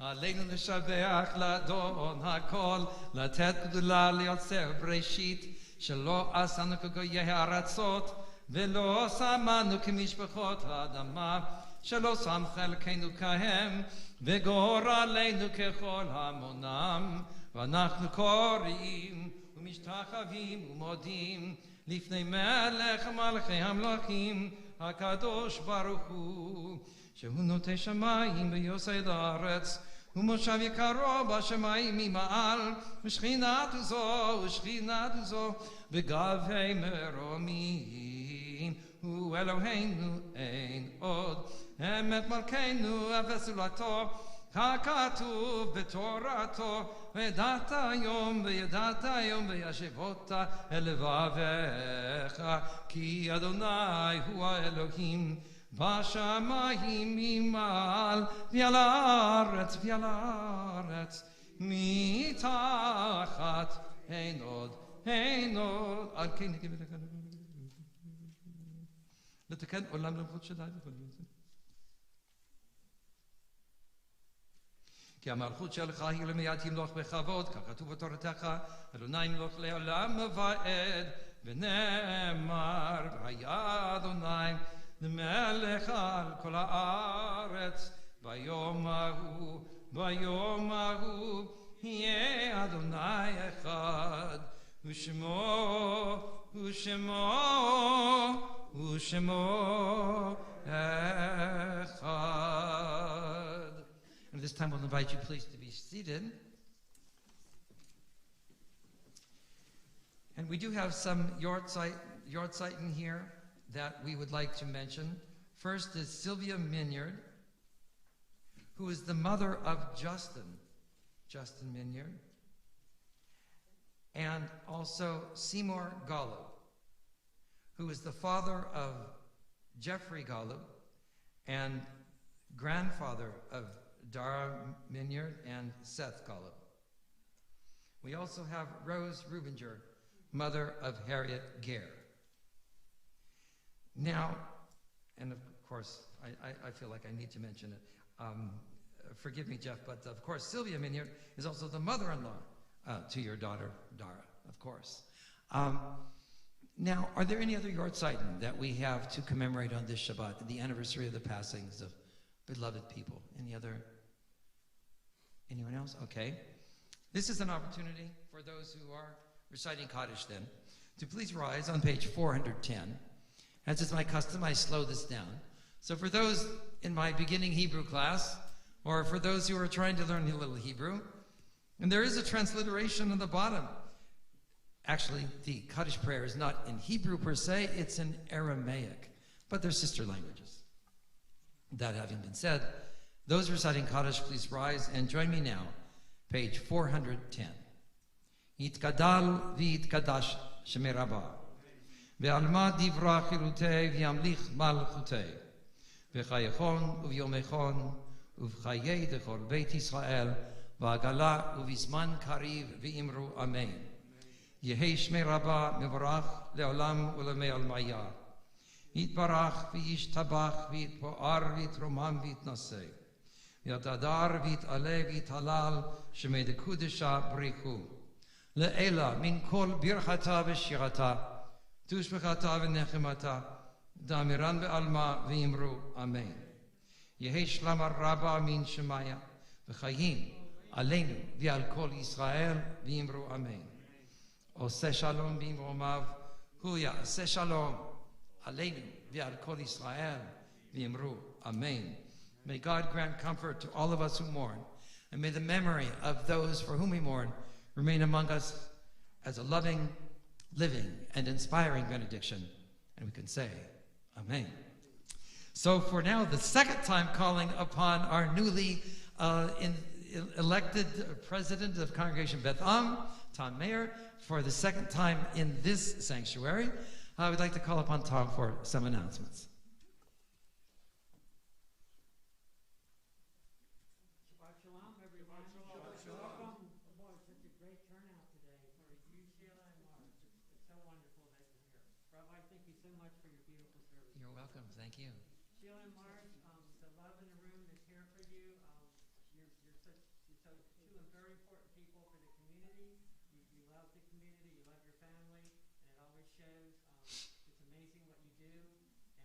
Aleinu l'shabeach la'adon ha'kol, latet gdula li'otzer b'reshit, shelo asanu k'goyei ha'aratzot, velo samanu k'mishpachot ha'adama, shelo sam chelkeinu kahem, וגורלנו ככל המונם, ואנחנו קוראים ומשתחווים ומודים לפני מלך מלכי המלכים הקדוש ברוך הוא, שהוא נוטה שמיים ויוסד הארץ, ומושב יקרו בשמיים ממעל, ושכינת זו בגבי מרומים, הוא אלוהינו אין עוד. אמת מלכנו וסולתו, ככתוב בתורתו, וידעת היום וישבות אל לבביך, כי אדוני הוא האלוהים בשמיים ממעל, ועל הארץ מתחת, אין עוד. על כן נגיד לתקן עולם למחות שדי וכל זה. כי המלכות שלך היא למעט ימלוך בכבוד, כך כתוב בתורתך, אדוני ימלוך לעולם ועד, ונאמר, והיה אדוני למלך על כל הארץ, ביום ההוא יהיה אדוני אחד, ושמו אחד. And this time we'll invite you please to be seated. And we do have some Yortzeiten here that we would like to mention. First is Sylvia Minyard, who is the mother of Justin Minyard, and also Seymour Golub, who is the father of Jeffrey Golub and grandfather of Dara Minyard and Seth Golub. We also have Rose Rubinger, mother of Harriet Gare. Now, and of course, I feel like I need to mention it. Forgive me, Jeff, but of course, Sylvia Minyard is also the mother-in-law to your daughter, Dara, of course. Now, are there any other Yortzeiten that we have to commemorate on this Shabbat, the anniversary of the passings of beloved people? Anyone else? Okay. This is an opportunity for those who are reciting Kaddish then, to please rise on page 410. As is my custom, I slow this down. So for those in my beginning Hebrew class, or for those who are trying to learn a little Hebrew, and there is a transliteration on the bottom. Actually, the Kaddish prayer is not in Hebrew per se, it's in Aramaic, but they're sister languages. That having been said, those reciting Kaddish, please rise and join me now, page 410. Yitkadal v'yitkadash shemei rabba, ve'alma divra chilutei v'yamlich malchutei, v'chayechon u'vyomechon u'v'chayei dechol beit Yisrael, v'agala u'vizman kariv v'imru amen. Yehei shmei rabba mevorach le'olam u'lemei almaya. Yitbarach v'yishtabach v'yitpo'ar v'yitromam v'yitnosei. ויתהדר ויתעלה ויתהלל שמי דקודשה בריחו. לאלה מן כל ברכתה ושירתה, תושבחתה ונחמתה, דאמירן בעלמה ואמרו אמן. יהי שלמה רבה מן שמיה, וחיים עלינו ועל כל ישראל ואמרו אמן. עושה שלום במרומיו, הוא יעשה שלום עלינו ועל כל ישראל ואמרו amen. May God grant comfort to all of us who mourn, and may the memory of those for whom we mourn remain among us as a loving, living, and inspiring benediction. And we can say, amen. So for now, the second time calling upon our newly elected president of Congregation Beth Am, Tom Mayer, for the second time in this sanctuary, I would like to call upon Tom for some announcements. Shabbat shalom, everyone. Shabbat shalom. Boy, such a great turnout today for you, Sheila and Mark. It's so wonderful that you're here. Rabbi, thank you so much for your beautiful service. You're welcome. Thank you. Sheila and Mark, the love in the room that's here for you. You're two very important people for the community. You love the community, you love your family, and it always shows. It's amazing what you do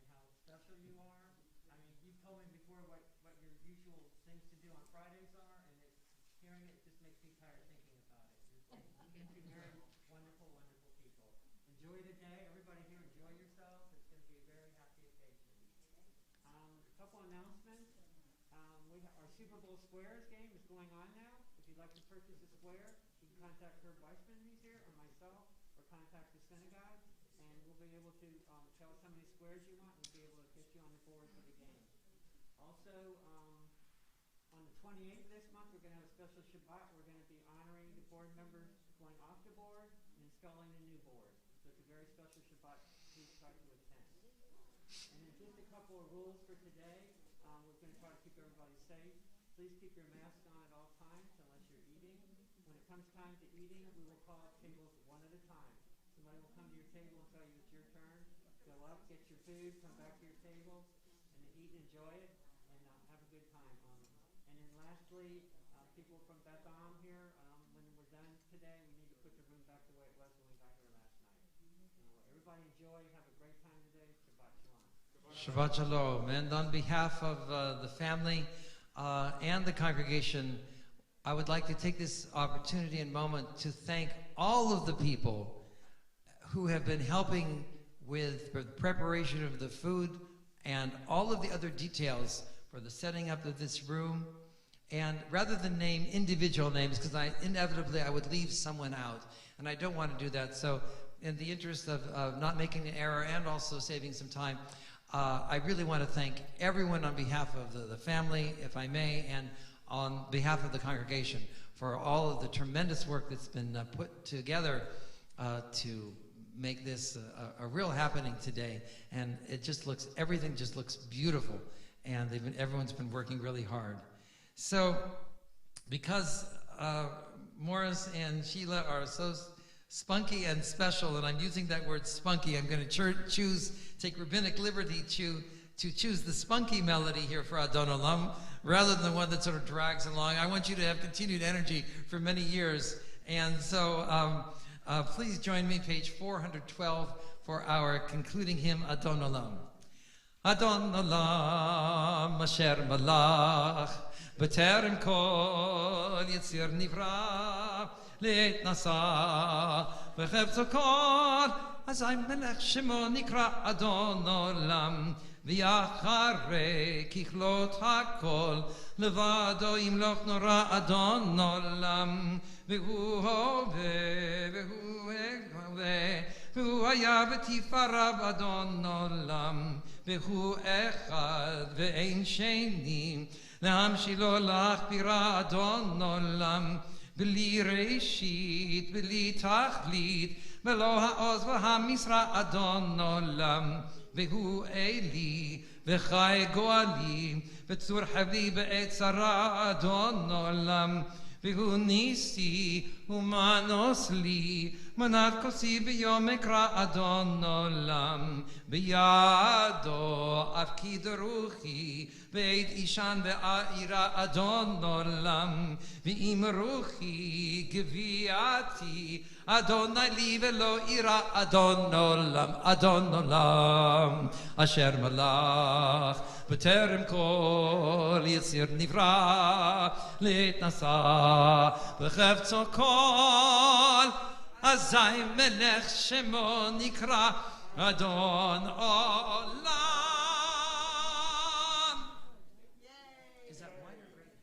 and how special you are. I mean, you told me before what your usual things to do on Fridays are, and hearing it just makes me tired thinking about it. You're two very wonderful, wonderful people. Enjoy the day. Everybody here, enjoy yourselves. It's going to be a very happy occasion. A couple announcements. Our Super Bowl Squares game is going on now. If you'd like to purchase a square, you can contact Herb Weissman, who's here, or myself, or contact the synagogue, and we'll be able to tell us how many squares you want, and we'll be able to get you on the board for the game. Also, on the 28th of this month, we're going to have a special Shabbat. We're going to be honoring the board members going off the board and installing a new board. So it's a very special Shabbat. Please try to attend. And then just a couple of rules for today. We're going to try to keep everybody safe. Please keep your mask on at all times unless you're eating. When it comes time to eating, we will call up tables one at a time. Somebody will come to your table and tell you it's your turn. Go up, get your food, come back to your table, and then eat and enjoy it, and have a good time. And then lastly, people from Beth Am here, when we're done today, we need to put the room back the way it was when we got here last night. Everybody enjoy, have a great time today. Shabbat shalom. Shabbat shalom. And on behalf of the family and the congregation, I would like to take this opportunity and moment to thank all of the people who have been helping with the preparation of the food and all of the other details for the setting up of this room. And rather than name individual names, because inevitably I would leave someone out, and I don't want to do that. So in the interest of not making an error and also saving some time, I really want to thank everyone on behalf of the family, if I may, and on behalf of the congregation for all of the tremendous work that's been put together to make this a real happening today. And everything just looks beautiful, and everyone's been working really hard. So because Morris and Sheila are so spunky and special, and I'm using that word spunky, I'm going to take rabbinic liberty to choose the spunky melody here for Adon Olam, rather than the one that sort of drags along. I want you to have continued energy for many years. And so please join me, page 412, for our concluding hymn, Adon Olam. Adon Olam, Asher Malach, B'terem Kol Yitzir Nivra, Leit Nasa, V'chevzo Kol, Azay Melech Shemo Nikra Adon Olam, V'yacharei Kichlot HaKol, Levado Yimloch Nora Adon Olam, V'hu Hove, V'hu Echave, V'hu Haya V'tifarav Adon Olam, V'hu Echad V'ein Sheni, להמשיל לו להכבירה אדון עולם, בלי ראשית, בלי תכלית, ולא העוז והמשרה אדון עולם, והוא אלי, וחי גואלי, וצור חבלי בעת צרה אדון עולם, והוא ניסי ומנוס לי, מנת כוסי ביום אקרא אדון עולם, בידו אפקיד רוחי, בית אישן ואירה אדון עולם, ואם רוחי גביעתי, אדוני לי ולא אירה אדון עולם, אדון עולם, אשר מלך בטרם כל יציר נברא, להתנשא בחפצו כל, אזי מלך שמו נקרא אדון עולם. Is that wine or grape?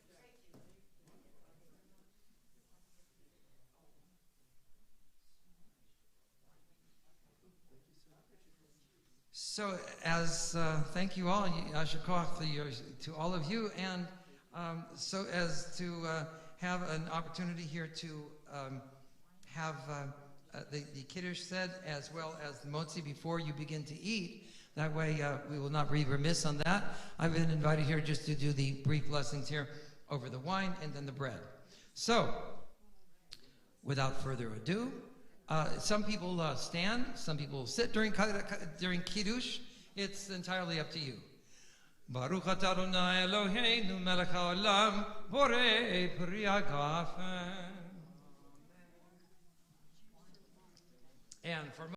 So, as thank you all, Yasher Koach to all of you, and so as to have an opportunity here to have the Kiddush said, as well as the Motzi before you begin to eat. That way we will not be remiss on that. I've been invited here just to do the brief blessings here over the wine and then the bread. So, without further ado, some people stand, some people sit during Kiddush. It's entirely up to you. Baruch atah Adonai Eloheinu melech haolam, borei pri hagafen. And for